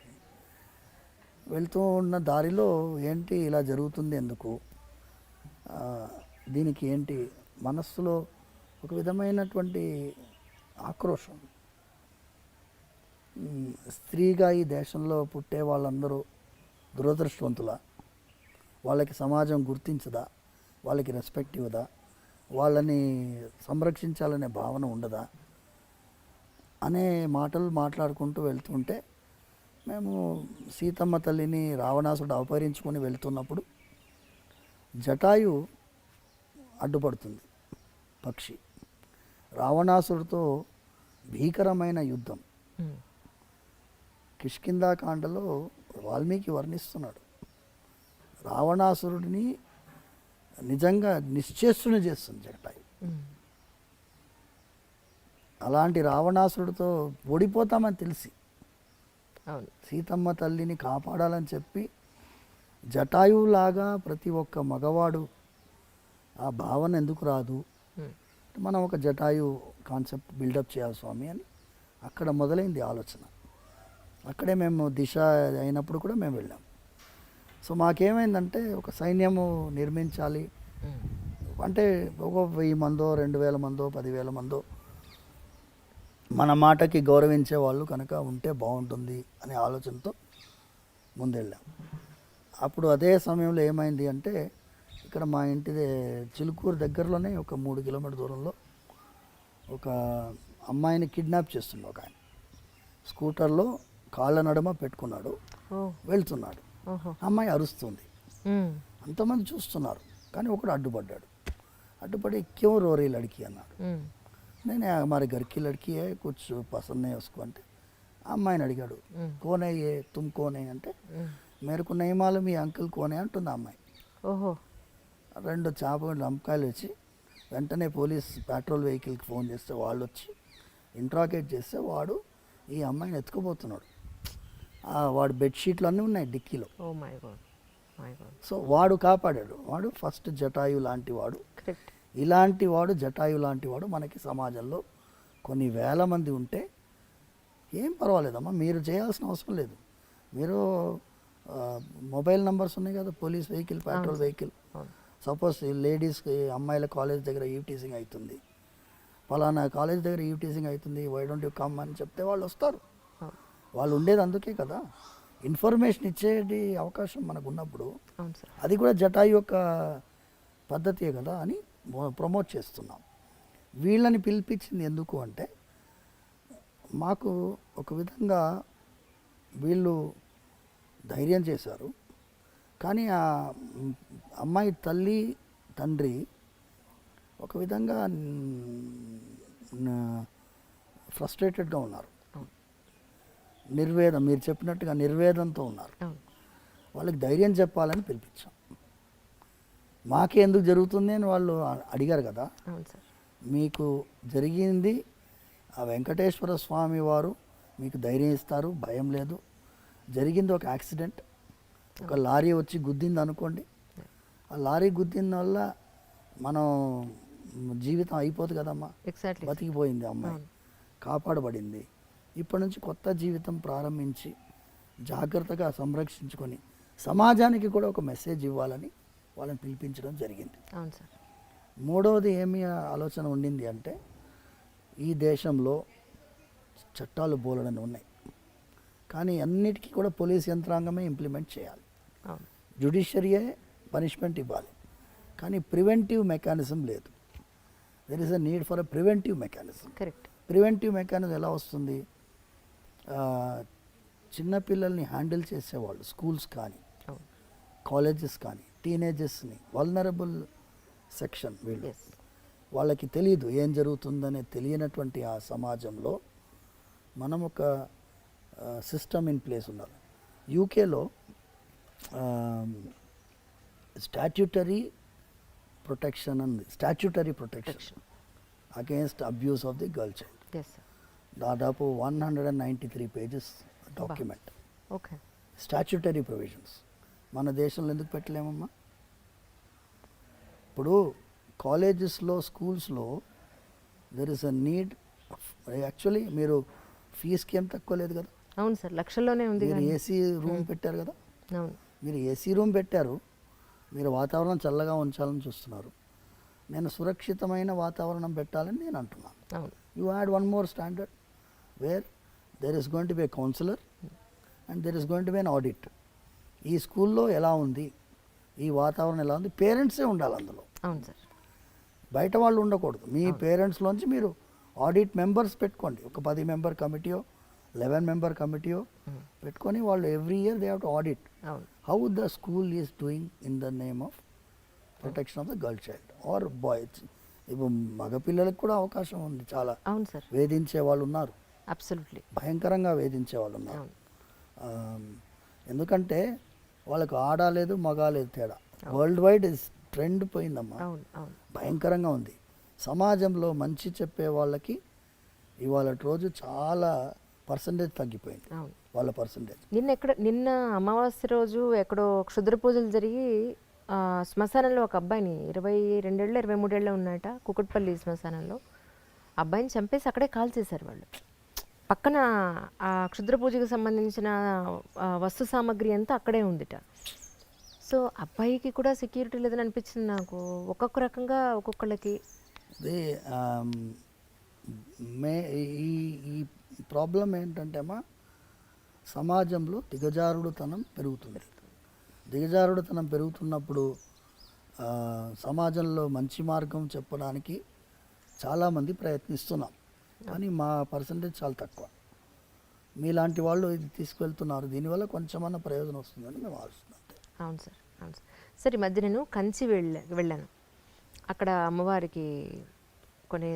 వెళ్తూ ఉన్న దారిలో ఏంటి ఇలా జరుగుతుంది ఎందుకు, దీనికి ఏంటి మనస్సులో ఒక విధమైనటువంటి ఆక్రోషం. స్త్రీగా ఈ దేశంలో పుట్టే వాళ్ళందరూ దురదృష్టవంతులా, వాళ్ళకి సమాజం గుర్తించదా, వాళ్ళకి రెస్పెక్ట్ ఇవ్వదా, వాళ్ళని సంరక్షించాలనే భావన ఉండదా అనే మాటలు మాట్లాడుకుంటూ వెళ్తుంటే మేము సీతమ్మ తల్లిని రావణాసుడు అపహరించుకొని వెళ్తున్నప్పుడు జటాయు అడ్డుపడుతుంది. పక్షి రావణాసుడితో భీకరమైన యుద్ధం కిష్కింధాకాండలో వాల్మీకి వర్ణిస్తున్నాడు. రావణాసురుడిని నిజంగా నిశ్చేష్టుని చేస్తుంది జటాయు. అలాంటి రావణాసురుడితో ఓడిపోతామని తెలిసి అవును. సీతమ్మ తల్లిని కాపాడాలని చెప్పి జటాయువులాగా ప్రతి ఒక్క మగవాడు ఆ భావన ఎందుకు రాదు, మనం ఒక జటాయు కాన్సెప్ట్ బిల్డప్ చేయాలి స్వామి అని అక్కడ మొదలైంది ఆలోచన. అక్కడే మేము దిశ అయినప్పుడు కూడా మేము వెళ్ళాం. సో మాకేమైందంటే ఒక సైన్యము నిర్మించాలి అంటే ఒక 1000 మందో 2000 మందో 10,000 మందో మన మాటకి గౌరవించే వాళ్ళు కనుక ఉంటే బాగుంటుంది అనే ఆలోచనతో ముందెళ్ళాం. అప్పుడు అదే సమయంలో ఏమైంది అంటే ఇక్కడ మా ఇంటి చిలుకూరు దగ్గరలోనే ఒక 3 కిలోమీటర్ దూరంలో ఒక అమ్మాయిని కిడ్నాప్ చేస్తుండే ఒక ఆయన. స్కూటర్లో కాళ్ళ నడుమ పెట్టుకున్నాడు, వెళ్తున్నాడు. అమ్మాయి అరుస్తుంది, అంతమంది చూస్తున్నారు. కానీ ఒకడు అడ్డుపడ్డాడు. అడ్డుపడి క్యూ రోరీ లడికి అన్నాడు. నేను हमारे घर की लड़की है कुछ पसंद नहीं उसको అంటే అమ్మాయిని అడిగాడు, కోనే ఏ తుమ్ కోనే అంటే మేరకు నై మాలూమ్ మీ అంకుల్ కోనే అంటుంది అమ్మాయి. ఓహో. 2 చేపలు లంపకాయలు వచ్చి వెంటనే పోలీస్ పెట్రోల్ వెహికల్కి ఫోన్ చేస్తే వాళ్ళు వచ్చి ఇంట్రాగేట్ చేస్తే వాడు ఈ అమ్మాయిని ఎత్తుకుపోతున్నాడు. వాడు బెడ్షీట్లు అన్నీ ఉన్నాయి డిక్కీలో. Oh my God, my God. So వాడు కాపాడాడు. వాడు ఫస్ట్ జటాయు లాంటి వాడు. కరెక్ట్. ఇలాంటి వాడు జటాయు లాంటి వాడు మనకి సమాజంలో కొన్ని వేల మంది ఉంటే ఏం పర్వాలేదమ్మా, మీరు చేయాల్సిన అవసరం లేదు. మీరు మొబైల్ నెంబర్స్ ఉన్నాయి కదా, police vehicle petrol vehicle. Suppose లేడీస్కి అమ్మాయిల కాలేజ్ దగ్గర ఈవ్టీజింగ్ అవుతుంది, ఫలానా కాలేజ్ దగ్గర ఈవ్టీజింగ్ అవుతుంది, వై డోంట్ యూ కమ్ అని చెప్తే వాళ్ళు వస్తారు. వాళ్ళు ఉండేది అందుకే కదా, ఇన్ఫర్మేషన్ ఇచ్చేది అవకాశం మనకు ఉన్నప్పుడు అది కూడా జటాయు యొక్క పద్ధతియే కదా అని ప్రమోట్ చేస్తున్నాం. వీళ్ళని పిలిపించింది ఎందుకు అంటే మాకు ఒక విధంగా వీళ్ళు ధైర్యం చేశారు. కానీ ఆ అమ్మాయి తల్లి తండ్రి ఒక విధంగా ఫ్రస్ట్రేటెడ్గా ఉన్నారు, నిర్వేదం, మీరు చెప్పినట్టుగా నిర్వేదంతో ఉన్నారు. వాళ్ళకి ధైర్యం చెప్పాలని పిలిపించాం. మాకే ఎందుకు జరుగుతుంది అని వాళ్ళు అడిగారు కదా. మీకు జరిగింది ఆ వెంకటేశ్వర స్వామి వారు మీకు ధైర్యం ఇస్తారు, భయం లేదు. జరిగింది ఒక యాక్సిడెంట్, ఒక లారీ వచ్చి గుద్దింది అనుకోండి, ఆ లారీ గుద్దిన వల్ల మనం జీవితం అయిపోదు కదమ్మా. బతికిపోయింది అమ్మాయి, కాపాడబడింది. ఇప్పటి నుంచి కొత్త జీవితం ప్రారంభించి జాగ్రత్తగా సంరక్షించుకొని సమాజానికి కూడా ఒక మెసేజ్ ఇవ్వాలని వాళ్ళని పిలిపించడం జరిగింది. అవును సార్. మూడవది ఏమి ఆలోచన ఉండింది అంటే ఈ దేశంలో చట్టాలు బోలెడని ఉన్నాయి, కానీ అన్నిటికీ కూడా పోలీస్ యంత్రాంగమే ఇంప్లిమెంట్ చేయాలి. అవును జ్యుడిషియరీయే పనిష్మెంట్ ఇవ్వాలి, కానీ ప్రివెంటివ్ మెకానిజం లేదు. There is a need for a preventive mechanism. Correct. Preventive mechanism ఎలా వస్తుంది? చిన్నపిల్లల్ని హ్యాండిల్ చేసేవాళ్ళు స్కూల్స్ కానీ అవును కాలేజెస్ కానీ టీనేజర్స్ని వల్నరబుల్ సెక్షన్ వీళ్ళు, ఎస్ వాళ్ళకి తెలియదు ఏం జరుగుతుందనే తెలియనటువంటి ఆ సమాజంలో మనం ఒక సిస్టమ్ ఇన్ ప్లేస్ ఉండాలి. యూకేలో స్టాట్యూటరీ ప్రొటెక్షన్ ఉంది, statutory protection against abuse of the girl child. Yes sir. దాదాపు 193 pages document, okay. Statutory provisions. మన దేశంలో ఎందుకు పెట్టలేమమ్మా? ఇప్పుడు కాలేజెస్లో స్కూల్స్లో there is a need. Actually మీరు ఫీజుకి ఏం తక్కువ లేదు కదా, అవును సార్, లక్షల్లోనే ఉంది మీరు కానీ. ఏసీ రూమ్ పెట్టారు కదా, అవును మీరు ఏసీ రూమ్ పెట్టారు, మీరు వాతావరణం చల్లగా ఉంచాలని చూస్తున్నారు. నేను సురక్షితమైన వాతావరణం పెట్టాలని నేను అంటున్నాను. అవును you add one more standard where there is going to be a counsellor and there is going to be an audit. ఈ స్కూల్లో ఎలా ఉంది, ఈ వాతావరణం ఎలా ఉంది, పేరెంట్సే ఉండాలి అందులో, అవును సార్. బయట వాళ్ళు ఉండకూడదు. మీ పేరెంట్స్లోంచి మీరు ఆడిట్ మెంబర్స్ పెట్టుకోండి, ఒక 10 మెంబర్ కమిటీయో 11 మెంబర్ కమిటీయో పెట్టుకొని వాళ్ళు every year they have to audit అవును how the school is doing in the name of protection of the girl child or boys. ఇప్పుడు మగపిల్లలకు కూడా అవకాశం ఉంది, చాలా అవును సార్, వేధించే వాళ్ళు ఉన్నారు, అబ్సల్యూట్లీ. భయంకరంగా వేధించే వాళ్ళు ఉన్నారు. అవును ఎందుకంటే వాళ్ళకు ఆడలేదు మగాలేదు తేడా. వరల్డ్ వైడ్ ట్రెండ్ పోయిందమ్మా, అవును అవును భయంకరంగా ఉంది. సమాజంలో మంచి చెప్పే వాళ్ళకి ఇవాళ రోజు చాలా పర్సంటేజ్ తగ్గిపోయింది, అవును. వాళ్ళ పర్సంటేజ్. నిన్న అమావాస్య రోజు ఎక్కడో క్షుద్ర పూజలు జరిగి శ్మశానంలో ఒక అబ్బాయిని 22 ఏళ్ళు 23 ఏళ్ళు ఉన్నట కుకట్పల్లి శ్మశానంలో అబ్బాయిని చంపేసి అక్కడే కాల్ చేశారు వాళ్ళు. పక్కన ఆ క్షుద్ర పూజకు సంబంధించిన వస్తు సామాగ్రి అంతా అక్కడే ఉందిట. సో అబ్బాయికి కూడా సెక్యూరిటీ లేదని అనిపించింది నాకు. ఒక్కొక్క రకంగా ఒక్కొక్కళ్ళకి అదే ఈ ప్రాబ్లం ఏంటంటే అమ్మా, సమాజంలో దిగజారుడుతనం పెరుగుతుంది. దిగజారుడుతనం పెరుగుతున్నప్పుడు సమాజంలో మంచి మార్గం చెప్పడానికి చాలామంది ప్రయత్నిస్తున్నాం, కానీ మా పర్సంటేజ్ చాలా తక్కువ. మీలాంటి వాళ్ళు ఇది తీసుకువెళ్తున్నారు, దీనివల్ల కొంచెమన్నా ప్రయోజనం వస్తుందని మేము ఆలోచిస్తున్నాం. అవును సార్, అవును సార్. సరే, ఈ మధ్య నేను కంచి వెళ్ళాను. అక్కడ అమ్మవారికి కొన్ని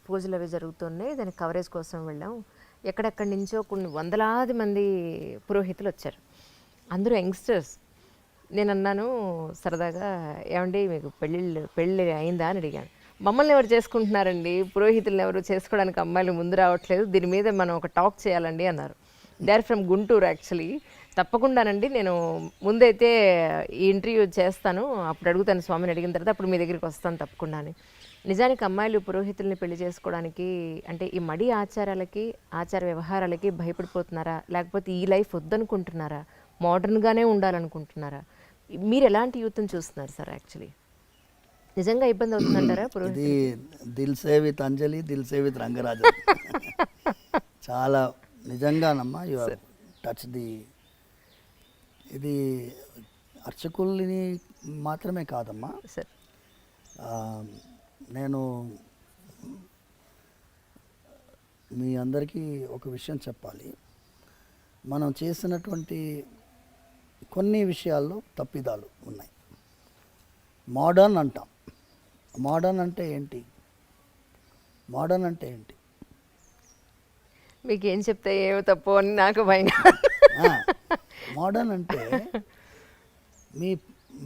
పూజలు అవి జరుగుతున్నాయి, దాని కవరేజ్ కోసం వెళ్ళాం. ఎక్కడెక్కడి నుంచో కొన్ని వందలాది మంది పురోహితులు వచ్చారు, అందరూ యంగ్స్టర్స్. నేను అన్నాను సరదాగా, ఏమండి మీకు పెళ్ళి అయిందా అని అడిగాను. మమ్మల్ని ఎవరు చేసుకుంటున్నారండి, పురోహితులను ఎవరు చేసుకోవడానికి అమ్మాయిలు ముందు రావట్లేదు, దీని మీద మనం ఒక టాక్ చేయాలండి అన్నారు. They are from Guntur actually. తప్పకుండానండి, నేను ముందైతే ఈ ఇంటర్వ్యూ చేస్తాను, అప్పుడు అడుగుతాను స్వామిని, అడిగిన తర్వాత అప్పుడు మీ దగ్గరికి వస్తాను తప్పకుండా అని. నిజానికి అమ్మాయిలు పురోహితుల్ని పెళ్లి చేసుకోవడానికి అంటే ఈ మడి ఆచారాలకి ఆచార వ్యవహారాలకి భయపడిపోతున్నారా, లేకపోతే ఈ లైఫ్ వద్దనుకుంటున్నారా, మోడర్న్గానే ఉండాలనుకుంటున్నారా? మీరు ఎలాంటి యూత్ని చూస్తున్నారు సార్? యాక్చువల్లీ నిజంగా ఇబ్బంది అవుతుందంటారా పురోహితులు? ఇది దిల్ సే విత్ అంజలి, దిల్ సే విత్ రంగరాజు. చాలా నిజంగానమ్మా, యు ఆర్ టచ్ ది. ఇది అర్చకుల్ని మాత్రమే కాదమ్మా సార్. నేను మీ అందరికీ ఒక విషయం చెప్పాలి. మనం చేసినటువంటి కొన్ని విషయాల్లో తప్పిదాలు ఉన్నాయి. మోడర్న్ అంటాం. మోడర్న్ అంటే ఏంటి? మోడర్న్ అంటే ఏంటి? మీకు ఏం చెప్తే ఏమో తప్పు అని నాకు భయం. మోడర్న్ అంటే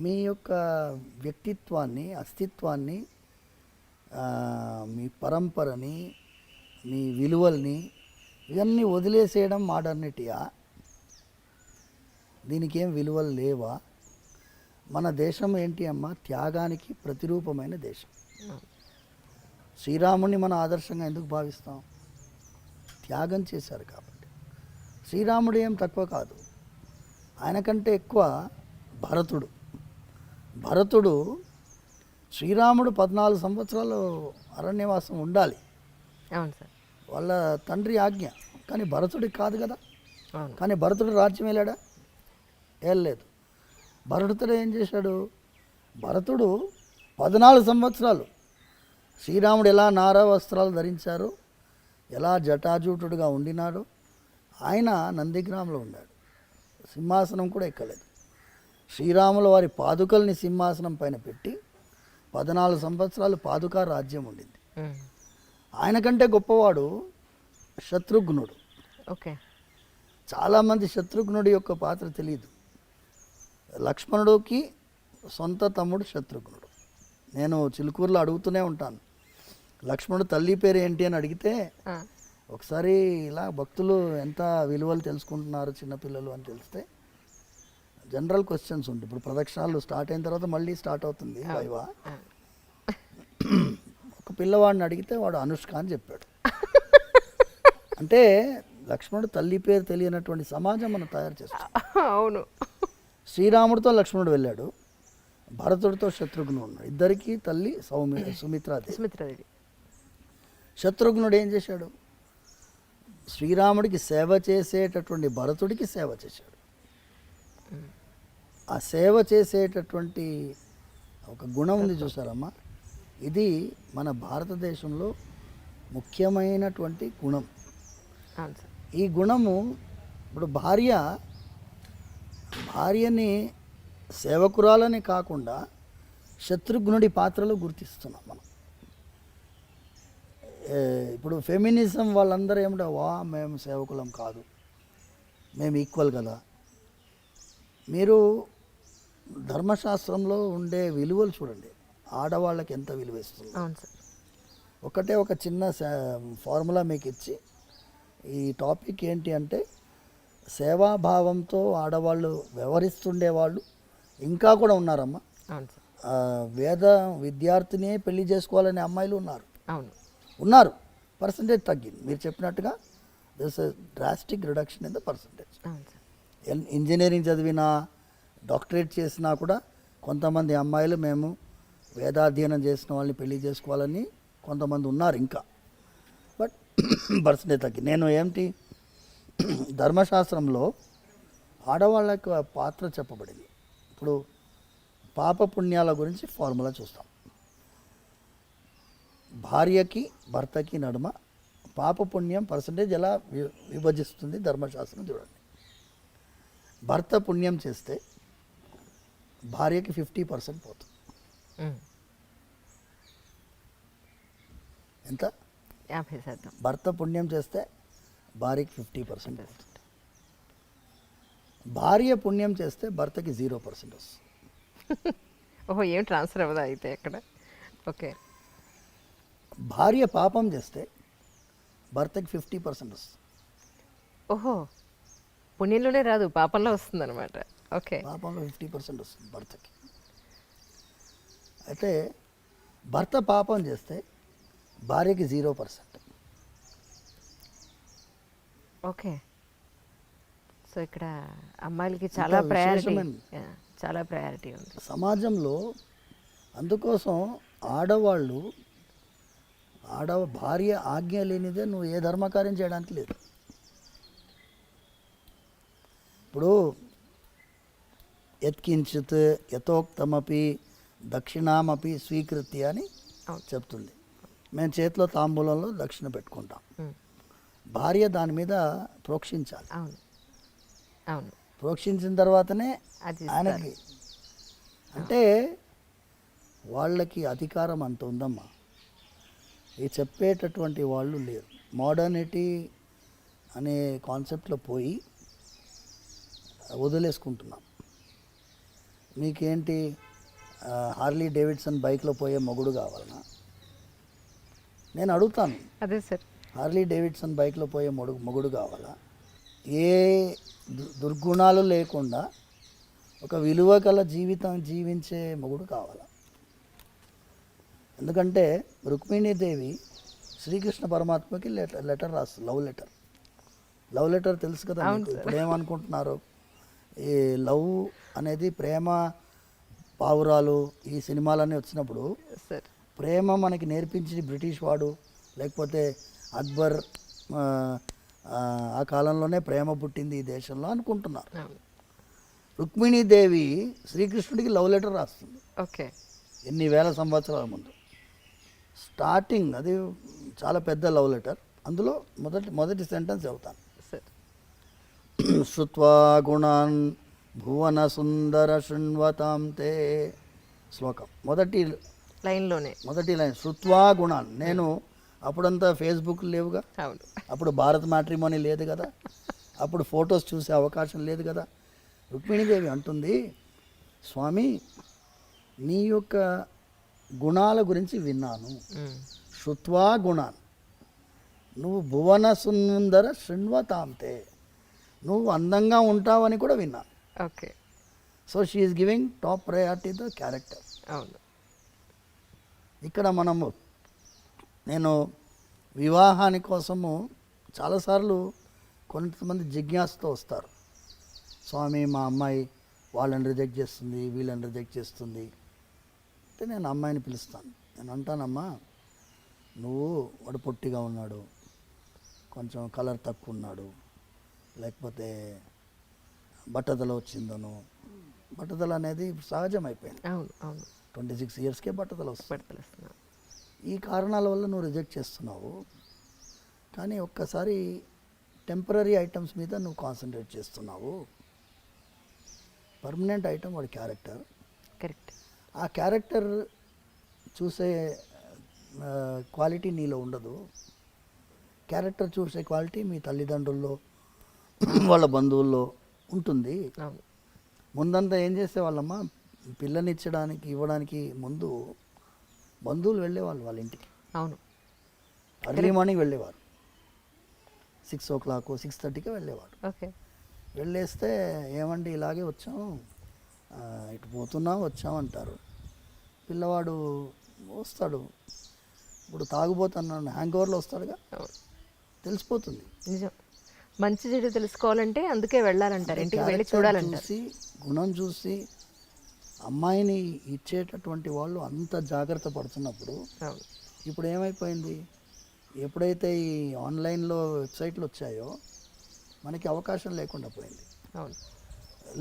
మీ యొక్క వ్యక్తిత్వాన్ని, అస్తిత్వాన్ని, మీ పరంపరని, మీ విలువల్ని ఇవన్నీ వదిలేసేయడం మోడర్నిటీయా? దీనికి ఏం విలువలు లేవా? మన దేశం ఏంటి అమ్మా? త్యాగానికి ప్రతిరూపమైన దేశం. శ్రీరాముడిని మన ఆదర్శంగా ఎందుకు భావిస్తాం? త్యాగం చేశారు కాబట్టి. శ్రీరాముడు ఏం తక్కువ కాదు, ఆయన కంటే ఎక్కువ భరతుడు శ్రీరాముడు 14 సంవత్సరాలు అరణ్యవాసం ఉండాలి. అవును సార్. వాళ్ళ తండ్రి ఆజ్ఞ. కానీ భరతుడికి కాదు కదా. అవును. కానీ భరతుడు రాజ్యం వెళ్ళాడా? వెళ్ళలేదు. భరతుడు ఏం చేశాడు? భరతుడు 14 సంవత్సరాలు శ్రీరాముడు ఎలా నార వస్త్రాలు ధరించారు, ఎలా జటాజూటుడుగా ఉండినాడు, ఆయన నందిగ్రామంలో ఉన్నాడు. సింహాసనం కూడా ఎక్కలేదు. శ్రీరాముల వారి పాదుకల్ని సింహాసనం పైన పెట్టి 14 సంవత్సరాలు పాదుకా రాజ్యం ఉండింది. ఆయన కంటే గొప్పవాడు శత్రుఘ్నుడు. ఓకే. చాలామంది శత్రుఘ్నుడి యొక్క పాత్ర తెలియదు. లక్ష్మణుడికి సొంత తమ్ముడు శత్రుఘ్నుడు. నేను చిలుకూరులో అడుగుతూనే ఉంటాను, లక్ష్మణుడు తల్లి పేరు ఏంటి అని అడిగితే ఒకసారి ఇలా భక్తులు ఎంత విలువలు తెలుసుకుంటున్నారు చిన్నపిల్లలు అని తెలిస్తే జనరల్ క్వశ్చన్స్ ఉంటాయి. ఇప్పుడు ప్రదక్షిణాలు స్టార్ట్ అయిన తర్వాత మళ్ళీ స్టార్ట్ అవుతుంది వైవా. ఒక పిల్లవాడిని అడిగితే వాడు అనుష్క అని చెప్పాడు. అంటే లక్ష్మణుడు తల్లి పేరు తెలియనటువంటి సమాజం మనం తయారు చేస్తాం. అవును. శ్రీరాముడితో లక్ష్మణుడు వెళ్ళాడు, భరతుడితో శత్రుఘ్నుడు ఉన్నాడు. ఇద్దరికి తల్లి సుమిత్రాదేవి. శత్రుఘ్నుడు ఏం చేశాడు? శ్రీరాముడికి సేవ చేసేటటువంటి భరతుడికి సేవ చేశాడు. ఆ సేవ చేసేటటువంటి ఒక గుణం ఉంది చూసారమ్మా, ఇది మన భారతదేశంలో ముఖ్యమైనటువంటి గుణం. ఈ గుణము ఇప్పుడు భార్యని సేవకురాలని కాకుండా శత్రుఘ్నుడి పాత్రలో గుర్తిస్తున్నాం మనం. ఇప్పుడు ఫెమినిజం వాళ్ళందరూ ఏమిటో మేము సేవకులం కాదు, మేము ఈక్వల్ కదా. మీరు ధర్మశాస్త్రంలో ఉండే విలువలు చూడండి, ఆడవాళ్ళకి ఎంత విలువ ఇస్తుంది. ఒక చిన్న ఫార్ములా మీకు ఇచ్చి, ఈ టాపిక్ ఏంటి అంటే సేవాభావంతో ఆడవాళ్ళు వ్యవహరిస్తుండేవాళ్ళు ఇంకా కూడా ఉన్నారమ్మా. వేద విద్యార్థిని పెళ్లి చేసుకోవాలనే అమ్మాయిలు ఉన్నారు. పర్సంటేజ్ తగ్గింది. మీరు చెప్పినట్టుగా this drastic reduction in the percentage. Engineering చదివినా డాక్టరేట్ చేసినా కూడా కొంతమంది అమ్మాయిలు మేము వేదాధ్యయనం చేసిన వాళ్ళని పెళ్లి చేసుకోవాలని కొంతమంది ఉన్నారు ఇంకా. బట్ పర్సంటేజ్ తగ్గింది. నేను ఏమిటి, ధర్మశాస్త్రంలో ఆడవాళ్ళకి పాత్ర చెప్పబడింది. ఇప్పుడు పాప పుణ్యాల గురించి ఫార్ములా చూస్తాం. భార్యకి భర్తకి నడుమ పాప పుణ్యం పర్సంటేజ్ ఎలా విభజిస్తుంది ధర్మశాస్త్రం చూడండి. భర్త పుణ్యం చేస్తే భార్యకి 50% పోతుంది. ఎంత? 50%. భర్త పుణ్యం చేస్తే భార్యకి 50% పోతుంది. భార్య పుణ్యం చేస్తే భర్తకి 0% వస్తుంది. ఓహో, ఏం ట్రాన్స్ఫర్ అవ్వదా అయితే అక్కడ? ఓకే. భార్య పాపం చేస్తే భర్తకి 50% వస్తుంది. ఓహో, పుణ్యంలోనే రాదు, పాపంలో వస్తుంది అనమాట. ఓకే. పాపంలో 50% వస్తుంది భర్తకి. అయితే భర్త పాపం చేస్తే భార్యకి 0%. ఓకే. సో ఇక్కడ అమ్మాయిలకి చాలా ప్రయారిటీ ఉంది సమాజంలో. అందుకోసం భార్య ఆజ్ఞ లేనిదే నువ్వు ఏ ధర్మకార్యం చేయడానికి లేదు. ఇప్పుడు యత్కించిత్ యథోక్తమపి దక్షిణామపి స్వీకృత్య అని చెప్తుంది. మేము చేతిలో తాంబూలంలో దక్షిణ పెట్టుకుంటాం. భార్య దాని మీద ప్రోక్షించాలి. ప్రోక్షించిన తర్వాతనే ఆయనకి. అంటే వాళ్ళకి అధికారం అంత ఉందమ్మా. ఈ చెప్పేటటువంటి వాళ్ళు లేరు. మోడర్నిటీ అనే కాన్సెప్ట్లో పోయి వదిలేసుకుంటున్నాం. మీకేంటి, హార్లీ డేవిడ్సన్ బైక్లో పోయే మొగుడు కావాలన్నా? నేను అడుగుతాను, అదే సార్, హార్లీ డేవిడ్సన్ బైక్లో పోయే మొగుడు కావాలా? ఏ దుర్గుణాలు లేకుండా ఒక విలువ గల జీవితం జీవించే మొగుడు కావాలా? ఎందుకంటే రుక్మిణీదేవి శ్రీకృష్ణ పరమాత్మకి లెటర్ రాస్తుంది, లవ్ లెటర్ తెలుసు కదా మీకు. ఇప్పుడు ఏమనుకుంటున్నారు, ఈ లవ్ అనేది ప్రేమ పావురాలు ఈ సినిమాలన్నీ వచ్చినప్పుడు ప్రేమ మనకి నేర్పించి బ్రిటిష్ వాడు, లేకపోతే అక్బర్ ఆ, ఆ కాలంలోనే ప్రేమ పుట్టింది ఈ దేశంలో అనుకుంటున్నారు. అవును. రుక్మిణీదేవి శ్రీకృష్ణుడికి లవ్ లెటర్ రాస్తుంది ఓకే. ఎన్ని వేల సంవత్సరాల ముందు. స్టార్టింగ్ అది చాలా పెద్ద లవ్ లెటర్. అందులో మొదటి సెంటెన్స్ చెబుతాను. సార్. శృత్వా గుణాన్ భువన సుందర శృణ్వతాం తే శ్లోకం మొదటి లైన్ శృత్వా గుణాన్. నేను అప్పుడంతా ఫేస్బుక్ లేవుగా, అవును. అప్పుడు భారత్ మ్యాట్రిమోనీ లేదు కదా, అప్పుడు ఫొటోస్ చూసే అవకాశం లేదు కదా. రుక్మిణీదేవి అంటుంది, స్వామి నీ యొక్క గుణాల గురించి విన్నాను. శృత్వా గుణాన్, నువ్వు భువన సుందర శృణ్వతాంతే, నువ్వు అందంగా ఉంటావని కూడా విన్నాను. Okay. So she is giving top priority the character. అవును. ఇక్కడ నేను వివాహాని కోసము చాలాసార్లు కొంతమంది జిజ్ఞాసతో వస్తారు. స్వామి మా అమ్మాయి వాళ్ళని రిజెక్ట్ చేస్తుంది, వీళ్ళని రిజెక్ట్ చేస్తుంది అంటే నేను అమ్మాయిని పిలుస్తాను. నేను అంటానమ్మా, నువ్వు వాడు పొట్టిగా ఉన్నాడు, కొంచెం కలర్ తక్కువ ఉన్నాడు, లేకపోతే బట్టతల వచ్చిందను. బట్టతల అనేది సహజం అయిపోయింది. అవును. అవును. 26 ఇయర్స్కే బట్టతల వస్తుంది. వస్తున్నాను. ఈ కారణాల వల్ల నువ్వు రిజెక్ట్ చేస్తున్నావు. కానీ ఒక్కసారి టెంపరీ ఐటమ్స్ మీద నువ్వు కాన్సన్ట్రేట్ చేస్తున్నావు. పర్మనెంట్ ఐటమ్ వాడి క్యారెక్టర్. కరెక్ట్. ఆ క్యారెక్టర్ చూసే క్వాలిటీ నీలో ఉండదు. క్యారెక్టర్ చూసే క్వాలిటీ మీ తల్లిదండ్రుల్లో వాళ్ళ బంధువుల్లో ఉంటుంది. అవును. ముందంతా ఏం చేసేవాళ్ళమ్మా, పిల్లనిచ్చడానికి ఇవ్వడానికి ముందు బంధువులు వెళ్ళేవాళ్ళు వాళ్ళ ఇంటికి. అవును. అర్లీ మార్నింగ్ వెళ్ళేవారు, 6 o'clock 6:30కి వెళ్ళేవాడు. ఓకే. వెళ్ళేస్తే ఏమండి ఇలాగే వచ్చాం, ఇటు పోతున్నాం వచ్చాం అంటారు. పిల్లవాడు వస్తాడు, ఇప్పుడు తాగుపోతున్నాడు, హ్యాంగ్ ఓవర్లో వస్తాడుగా, తెలిసిపోతుంది. నిజం. మంచి చెడు తెలుసుకోవాలంటే అందుకే వెళ్ళాలంటారు, ఇంటికి వెళ్ళి చూడాలంటారు. చూసి గుణం చూసి అమ్మాయిని ఇచ్చేటటువంటి వాళ్ళు అంత జాగ్రత్త పడుతున్నప్పుడు ఇప్పుడు ఏమైపోయింది, ఎప్పుడైతే ఈ ఆన్లైన్లో వెబ్సైట్లు వచ్చాయో మనకి అవకాశం లేకుండా పోయింది. అవును.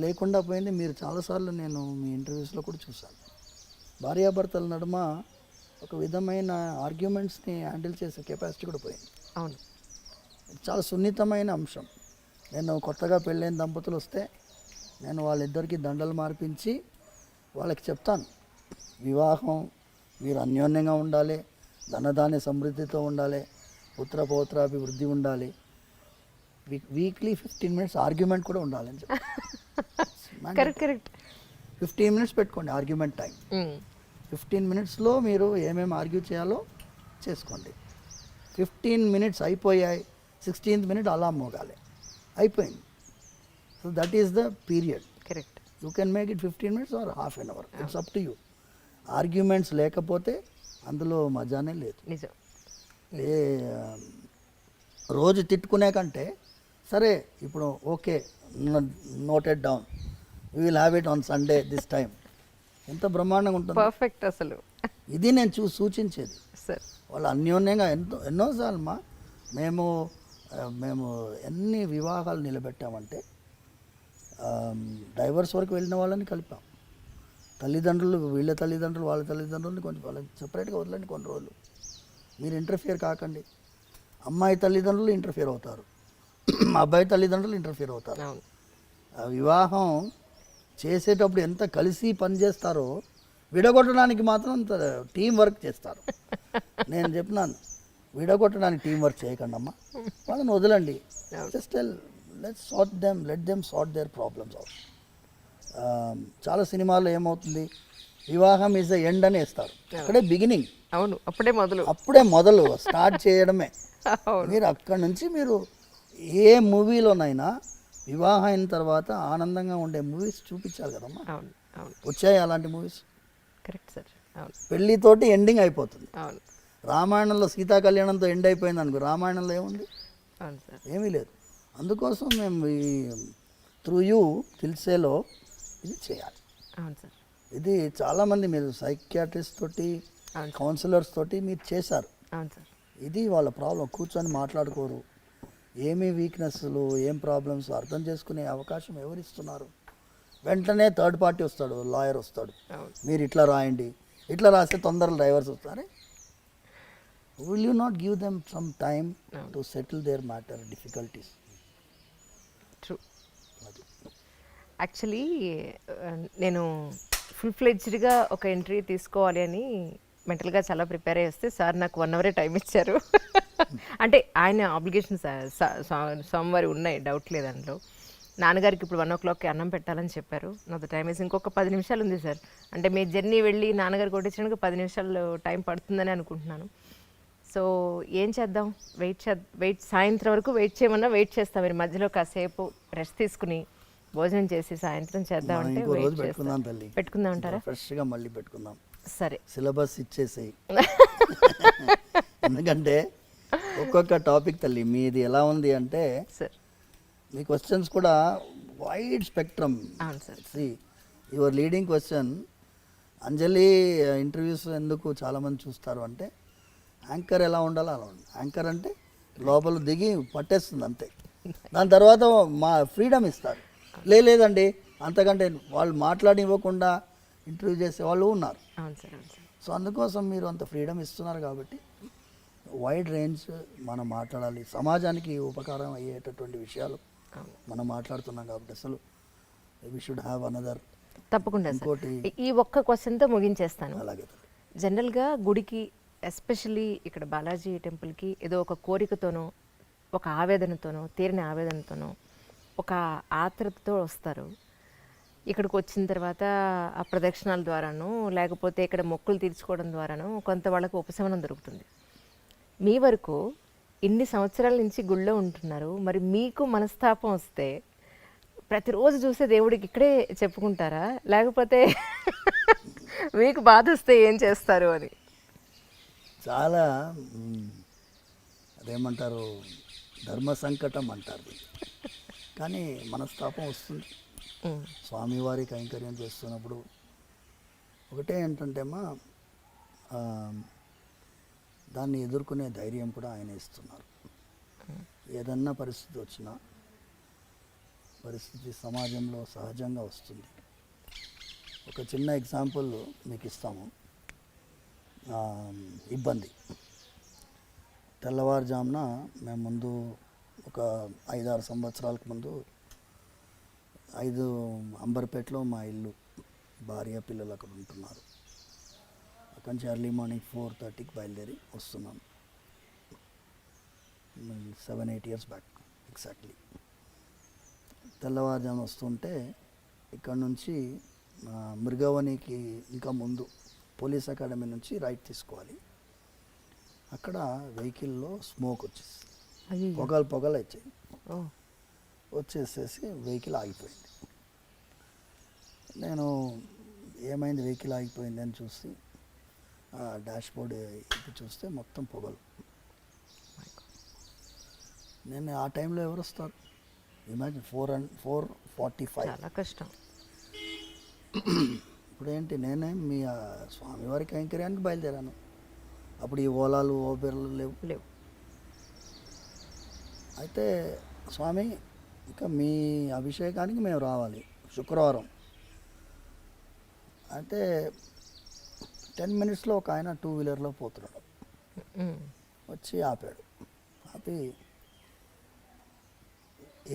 లేకుండా పోయింది. మీరు చాలాసార్లు నేను మీ ఇంటర్వ్యూస్లో కూడా చూశాను, భార్యాభర్తల నడుమ ఒక విధమైన ఆర్గ్యుమెంట్స్ని హ్యాండిల్ చేసే కెపాసిటీ కూడా పోయింది. అవును. చాలా సున్నితమైన అంశం. నేను కొత్తగా పెళ్ళైన దంపతులు వస్తే నేను వాళ్ళిద్దరికీ దండలు మార్పించి వాళ్ళకి చెప్తాను, వివాహం మీరు అన్యోన్యంగా ఉండాలి, ధనధాన్య సమృద్ధితో ఉండాలి, పుత్ర పౌత్రాభివృద్ధి ఉండాలి, వీక్లీ 15 minutes ఆర్గ్యుమెంట్ కూడా ఉండాలి అని చెప్పి. కరెక్ట్. 15 minutes పెట్టుకోండి ఆర్గ్యుమెంట్ టైం. 15 minutesలో మీరు ఏమేమి ఆర్గ్యూ చేయాలో చేసుకోండి. 15 minutes అయిపోయాయి, 16th minute అలారం మోగాలి, అయిపోయింది. So that is the period. Correct. You can make it 15 minutes or half an hour, it's up to you. Arguments లేకపోతే అందులో మజానే లేదు. నిజం. రోజు తిట్టుకునే కంటే సరే ఇప్పుడు okay noted down, we will have it on Sunday this time, ఎంత బ్రహ్మాండంగా ఉంటుంది. పర్ఫెక్ట్. అసలు ఇది నేను సూచించేది. సార్ వాళ్ళు అన్యోన్యంగా ఎన్నోసార్లు మేము ఎన్ని వివాహాలు నిలబెట్టామంటే డైవర్స్ వరకు వెళ్ళిన వాళ్ళని కలిపాం. తల్లిదండ్రులు వీళ్ళ తల్లిదండ్రులు వాళ్ళ తల్లిదండ్రులని కొంచెం వాళ్ళని సపరేట్గా వదలండి కొన్ని రోజులు, మీరు ఇంటర్ఫియర్ కాకండి. అమ్మాయి తల్లిదండ్రులు ఇంటర్ఫియర్ అవుతారు, అబ్బాయి తల్లిదండ్రులు ఇంటర్ఫియర్ అవుతారు. వివాహం చేసేటప్పుడు ఎంత కలిసి పనిచేస్తారో విడగొట్టడానికి మాత్రం అంత టీం వర్క్ చేస్తారు. నేను చెప్పినాను, విడగొట్టడానికి టీం వర్క్ చేయకండి అమ్మా, వాళ్ళని వదలండి. Just let them sort their problems out. చాలా సినిమాల్లో ఏమవుతుంది, వివాహం ఈజ్ ద ఎండ్ అని వేస్తారు, అక్కడే బిగినింగ్. అవును, అప్పుడే మొదలు స్టార్ట్ చేయడమే. మీరు అక్కడి నుంచి మీరు ఏ మూవీలోనైనా వివాహం అయిన తర్వాత ఆనందంగా ఉండే మూవీస్ చూపించాలి కదమ్మా. వచ్చాయి అలాంటి మూవీస్. Correct sir. పెళ్ళితోటి ఎండింగ్ అయిపోతుంది. అవును. రామాయణంలో సీతా కళ్యాణంతో ఎండ్ అయిపోయింది అనుకో, రామాయణంలో ఏముంది, ఏమీ లేదు. అందుకోసం మేము ఈ త్రూ యూ తెలిసేలో ఇది చేయాలి. అవును సార్. ఇది చాలామంది మీరు సైకియాట్రిస్ట్ తోటి కౌన్సిలర్స్ తోటి మీరు చేశారు. అవును సార్. ఇది వాళ్ళ ప్రాబ్లం. కూర్చొని మాట్లాడుకోరు. ఏమి వీక్నెస్లు, ఏం ప్రాబ్లమ్స్ అర్థం చేసుకునే అవకాశం ఎవరిస్తున్నారు? వెంటనే థర్డ్ పార్టీ వస్తాడు, లాయర్ వస్తాడు, మీరు ఇట్లా రాయండి, ఇట్లా రాస్తే తొందరగా డైవర్స్ వస్తారే. Will you not give them some time to settle their matter difficulties? True. Actually నేను ఫుల్ ఫ్లెడ్జ్డ్గా ఒక ఎంట్రీ తీసుకోవాలి అని మెంటల్గా చాలా ప్రిపేర్ అయ్యి వస్తే సార్ నాకు 1 అవరే టైం ఇచ్చారు. అంటే ఆయన ఆబ్లిగేషన్స్ సోమవారం ఉన్నాయి, డౌట్ లేదు అందులో. నాన్నగారికి ఇప్పుడు 1 o'clockకి అన్నం పెట్టాలని చెప్పారు. నాకు టైం వేసి ఇంకొక 10 నిమిషాలు ఉంది సార్. అంటే మీ జర్నీ వెళ్ళి నాన్నగారు కొట్టించడానికి 10 నిమిషాలు టైం పడుతుందని అనుకుంటున్నాను. సో ఏం చేద్దాం, వెయిట్ సాయంత్రం వరకు వెయిట్ చేయమన్నా వెయిట్ చేస్తాం. మీరు మధ్యలో కాసేపు రెస్ట్ తీసుకుని భోజనం చేసి సాయంత్రం చేద్దామంటే ఇంకో రోజు పెట్టుకుందాం తల్లి. పెట్టుకుందాం అంటారా? ఫ్రెష్గా మళ్ళీ పెట్టుకుందాం. సరే, సిలబస్ ఇచ్చేసేయి. ఎందుకంటే ఒక్కొక్క టాపిక్ తల్లి మీది ఎలా ఉంది అంటే సార్. మీ క్వశ్చన్స్ కూడా వైడ్ స్పెక్ట్రమ్. అవును sir. See your leading question, Anjali interviews ఎందుకు చాలామంది చూస్తారు అంటే యాంకర్ ఎలా ఉండాలో అలా ఉండాలి. యాంకర్ అంటే లోపల దిగి పట్టేస్తుంది అంతే. దాని తర్వాత మా ఫ్రీడమ్ ఇస్తారు. లేదండి అంతకంటే వాళ్ళు మాట్లాడివ్వకుండా ఇంటర్వ్యూ చేసే వాళ్ళు ఉన్నారు. అవును సార్, అవును సార్. సో అందుకోసం మీరు అంత ఫ్రీడమ్ ఇస్తున్నారు కాబట్టి వైడ్ రేంజ్ మనం మాట్లాడాలి. సమాజానికి ఉపకారం అయ్యేటటువంటి విషయాలు మనం మాట్లాడుతున్నాం కాబట్టి అసలు వి షుడ్ హ్యావ్ అనదర్. తప్పకుండా సార్. ఇంకోటి ఈ ఒక్క క్వశ్చన్తో ముగించేస్తాను. అలాగే జనరల్గా గుడికి, ఎస్పెషల్లీ ఇక్కడ బాలాజీ టెంపుల్కి ఏదో ఒక కోరికతోనో, ఒక ఆవేదనతోనో, తీరిన ఆవేదనతోనో, ఒక ఆత్రతతో వస్తారు. ఇక్కడికి వచ్చిన తర్వాత ఆ ప్రదక్షిణాల ద్వారానో లేకపోతే ఇక్కడ మొక్కులు తీర్చుకోవడం ద్వారానో కొంత వాళ్ళకు ఉపశమనం దొరుకుతుంది. మీ వరకు ఇన్ని సంవత్సరాల నుంచి గుళ్ళో ఉంటున్నారు, మరి మీకు మనస్తాపం వస్తే ప్రతిరోజు చూసే దేవుడికి ఇక్కడే చెప్పుకుంటారా, లేకపోతే మీకు బాధ వస్తే ఏం చేస్తారు అని? చాలా అదేమంటారు, ధర్మ సంకటం అంటారు. కానీ మనస్తాపం వస్తుంది. స్వామివారి కైంకర్యం చేస్తున్నప్పుడు ఒకటే ఏంటంటే అమ్మా, దాన్ని ఎదుర్కొనే ధైర్యం కూడా ఆయన ఇస్తున్నారు. ఏదన్నా పరిస్థితి వచ్చినా, పరిస్థితి సమాజంలో సహజంగా వస్తుంది. ఒక చిన్న ఎగ్జాంపుల్ మీకు ఇస్తాము. ఇబ్బంది తెల్లవారుజామున మేము ముందు ఒక 5-6 సంవత్సరాలకు ముందు 5 అంబర్పేటలో మా ఇల్లు, భార్య పిల్లలు అక్కడ ఉంటున్నారు. అక్కడి నుంచి ఎర్లీ మార్నింగ్ 4:30కి బయలుదేరి వస్తున్నాం. 7-8 years బ్యాక్ ఎగ్జాక్ట్లీ. తెల్లవారుజామున వస్తుంటే ఇక్కడ నుంచి మృగవనికి ఇంకా ముందు పోలీస్ అకాడమీ నుంచి రైట్ తీసుకోవాలి. అక్కడ వెహికల్లో స్మోక్ వచ్చేసి పొగలు వచ్చాయి. వచ్చేసేసి వెహికల్ ఆగిపోయింది. నేను ఏమైంది వెహికల్ ఆగిపోయింది అని చూసి డాష్ బోర్డ్ ఇది చూస్తే మొత్తం పొగలు. నేను ఆ టైంలో ఎవరు వస్తారు? ఇమాజిన్ 4:45. చాలా కష్టం. ఇప్పుడు ఏంటి, నేనే మీ స్వామివారి కైంకర్యానికి బయలుదేరాను. అప్పుడు ఈ ఓలాలు ఓబెర్లు లేవు. అయితే స్వామి ఇంకా మీ అభిషేకానికి మేము రావాలి శుక్రవారం. అయితే 10 minutesలో ఒక ఆయన 2-wheelerలో పోతున్నాడు. వచ్చి ఆపాడు. ఆపి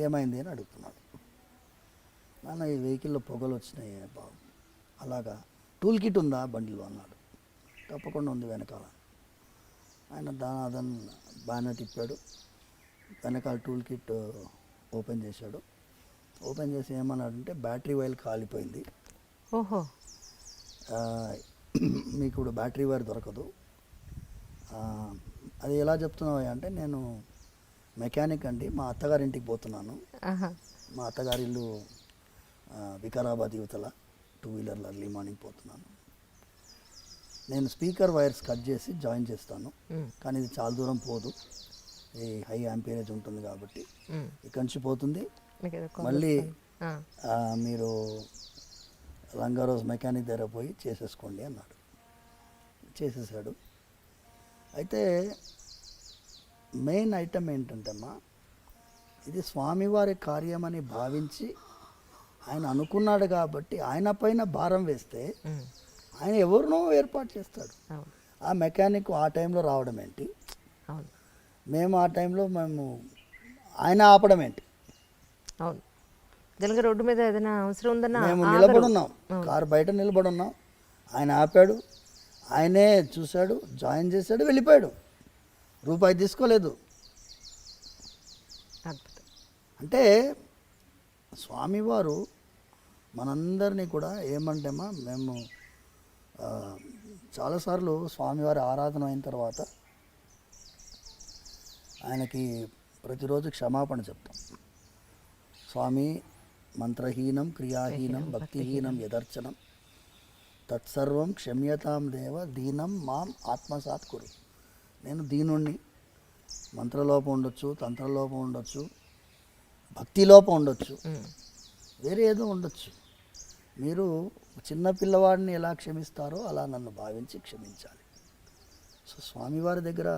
ఏమైంది అని అడుగుతున్నాడు. నాన్న ఈ వెహికల్లో పొగలు వచ్చినాయి బాబు. అలాగా టూల్ కిట్ ఉందా బండిలో అన్నాడు. తప్పకుండా ఉంది వెనకాల. ఆయన అదన్ బాగానే తిప్పాడు. వెనకాల టూల్ కిట్ ఓపెన్ చేశాడు. ఓపెన్ చేసి ఏమన్నాడంటే బ్యాటరీ వైర్ కాలిపోయింది. ఓహో, మీకు ఇప్పుడు బ్యాటరీ వైర్ దొరకదు. అది ఎలా చెప్తున్నావు అంటే, నేను మెకానిక్ అండి, మా అత్తగారింటికి పోతున్నాను. మా అత్తగారి ఇల్లు వికారాబాద్ యువతల, 2-wheelerలో ఎర్లీ మార్నింగ్ పోతున్నాను. నేను స్పీకర్ వైర్స్ కట్ చేసి జాయిన్ చేస్తాను, కానీ ఇది చాలా దూరం పోదు, ఈ హై యాంపీరేజ్ ఉంటుంది కాబట్టి ఇక్కడి నుంచి పోతుంది. మళ్ళీ మీరు రంగారోజ్ మెకానిక్ దగ్గర పోయి చేసేసుకోండి అన్నాడు. చేసేసాడు. అయితే మెయిన్ ఐటమ్ ఏంటంటేమ్మా, ఇది స్వామివారి కార్యమని భావించి ఆయన అనుకున్నాడు కాబట్టి ఆయన పైన భారం వేస్తే ఆయన ఎవరినో ఏర్పాటు చేస్తాడు. అవును ఆ మెకానిక్ ఆ టైంలో రావడం ఏంటి, అవును మేము ఆ టైంలో ఆయన ఆపడం ఏంటి? అవును జనగా రోడ్డు మీద ఏదైనా అవసరం ఉందన్నా మేము నిలబడున్నాం, కారు బయట నిలబడున్నాం, ఆయన ఆపాడు, ఆయనే చూశాడు, జాయిన్ చేశాడు, వెళ్ళిపోయాడు, రూపాయి తీసుకోలేదు. అద్భుతం. అంటే స్వామివారు మనందరినీ కూడా ఏమంటేమా, మేము చాలాసార్లు స్వామివారి ఆరాధన అయిన తర్వాత ఆయనకి ప్రతిరోజు క్షమాపణ చెప్తాం. స్వామి, మంత్రహీనం క్రియాహీనం భక్తిహీనం యదర్చనం తత్సర్వం క్షమ్యతాం దేవ దీనం మాం ఆత్మసాత్ కురు. నేను దీనుణ్ణి, మంత్రలోపం ఉండొచ్చు, తంత్రలోపం ఉండొచ్చు, భక్తిలోపం ఉండొచ్చు, వేరే ఏదో ఉండొచ్చు. మీరు చిన్న పిల్లవాడిని ఎలా క్షమిస్తారో అలా నన్ను భావించి క్షమించాలి. సో స్వామివారి దగ్గర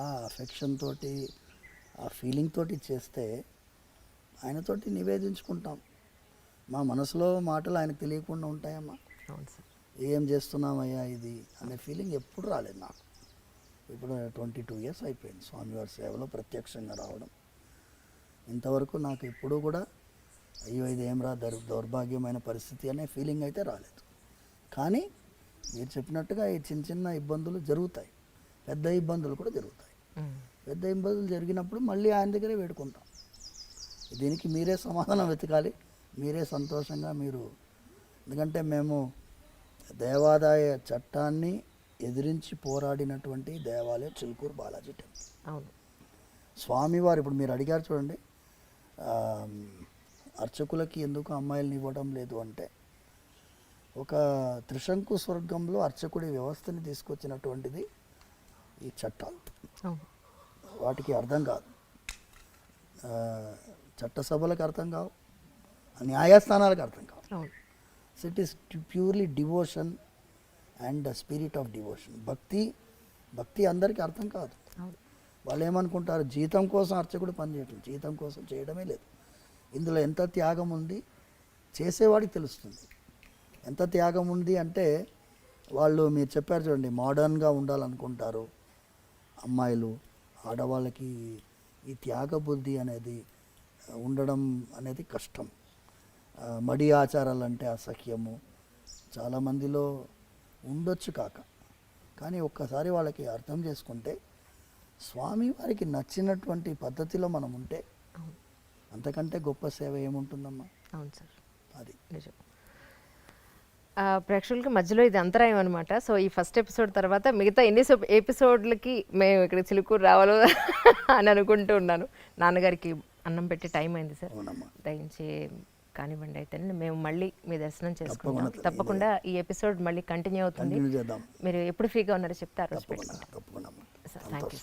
ఆ అఫెక్షన్ తోటి, ఆ ఫీలింగ్ తోటి చేస్తే ఆయనతోటి నివేదించుకుంటాం. మా మనసులో మాటలు ఆయనకు తెలియకుండా ఉంటాయమ్మా. అవును సార్. ఏం చేస్తున్నామయ్యా ఇది అనే ఫీలింగ్ ఎప్పుడు రాలేదు నాకు. ఇప్పుడు 22 ఇయర్స్ అయిపోయింది స్వామివారి సేవలో ప్రత్యక్షంగా రావడం. ఇంతవరకు నాకు ఎప్పుడూ కూడా అయ్యో ఇది ఏం రా దౌర్భాగ్యమైన పరిస్థితి అనే ఫీలింగ్ అయితే రాలేదు. కానీ మీరు చెప్పినట్టుగా ఈ చిన్న చిన్న ఇబ్బందులు జరుగుతాయి, పెద్ద ఇబ్బందులు కూడా జరుగుతాయి. పెద్ద ఇబ్బందులు జరిగినప్పుడు మళ్ళీ ఆయన దగ్గరే వేడుకుంటాం. దీనికి మీరే సమాధానం వెతకాలి, మీరే సంతోషంగా మీరు. ఎందుకంటే మేము దేవాదాయ చట్టాన్ని ఎదిరించి పోరాడినటువంటి దేవాలయం చిలుకూరు బాలాజీ టెంపుల్. అవును. స్వామివారు ఇప్పుడు మీరు అడిగారు చూడండి, అర్చకులకి ఎందుకు అమ్మాయిలను ఇవ్వడం లేదు అంటే, ఒక త్రిశంకు స్వర్గంలో అర్చకుడి వ్యవస్థని తీసుకొచ్చినటువంటిది ఈ చట్టాలు. అవును. వాటికి అర్థం కాదు, చట్టసభలకు అర్థం కావు, న్యాయస్థానాలకు అర్థం కావు. అవును. So it is purely devotion and spirit of devotion. భక్తి అందరికీ అర్థం కాదు. అవును. వాళ్ళు ఏమనుకుంటారు, జీతం కోసం అర్చకుడు పనిచేయటం, జీతం కోసం చేయడమే లేదు. ఇందులో ఎంత త్యాగం ఉంది చేసేవాడికి తెలుస్తుంది. ఎంత త్యాగం ఉంది అంటే, వాళ్ళు మీరు చెప్పారు చూడండి, మోడర్న్గా ఉండాలనుకుంటారు అమ్మాయిలు, ఆడవాళ్ళకి ఈ త్యాగ బుద్ధి అనేది ఉండడం అనేది కష్టం. మడి ఆచారాలు అంటే అసహ్యము చాలామందిలో ఉండొచ్చు కాక, కానీ ఒక్కసారి వాళ్ళకి అర్థం చేసుకుంటే స్వామి వారికి నచ్చినటువంటి పద్ధతిలో మనం ఉంటే అంతకంటే గొప్ప సేవ ఏముంటుందమ్మా. అవును సార్, అది నిజం. ప్రేక్షకులకి మధ్యలో ఇది అంతరాయం అనమాట. సో ఈ ఫస్ట్ ఎపిసోడ్ తర్వాత మిగతా ఎన్ని ఎపిసోడ్లకి మేము ఇక్కడ చిలుకూరు రావాలో అని అనుకుంటూ ఉన్నాను. నాన్నగారికి అన్నం పెట్టి టైం అయింది సార్, అవునమ్మా. దయించి కానివ్వండి. అయితే మేము మళ్ళీ మీ దర్శనం చేసుకుంటాం. తప్పకుండా ఈ ఎపిసోడ్ మళ్ళీ కంటిన్యూ అవుతుంది. కంటిన్యూ చేద్దాం. మీరు ఎప్పుడు ఫ్రీగా ఉన్నారో చెప్తే ఆ రోజు తప్పకుండా పెట్టుకుంటాం. తప్పకుండా. Sir thank you.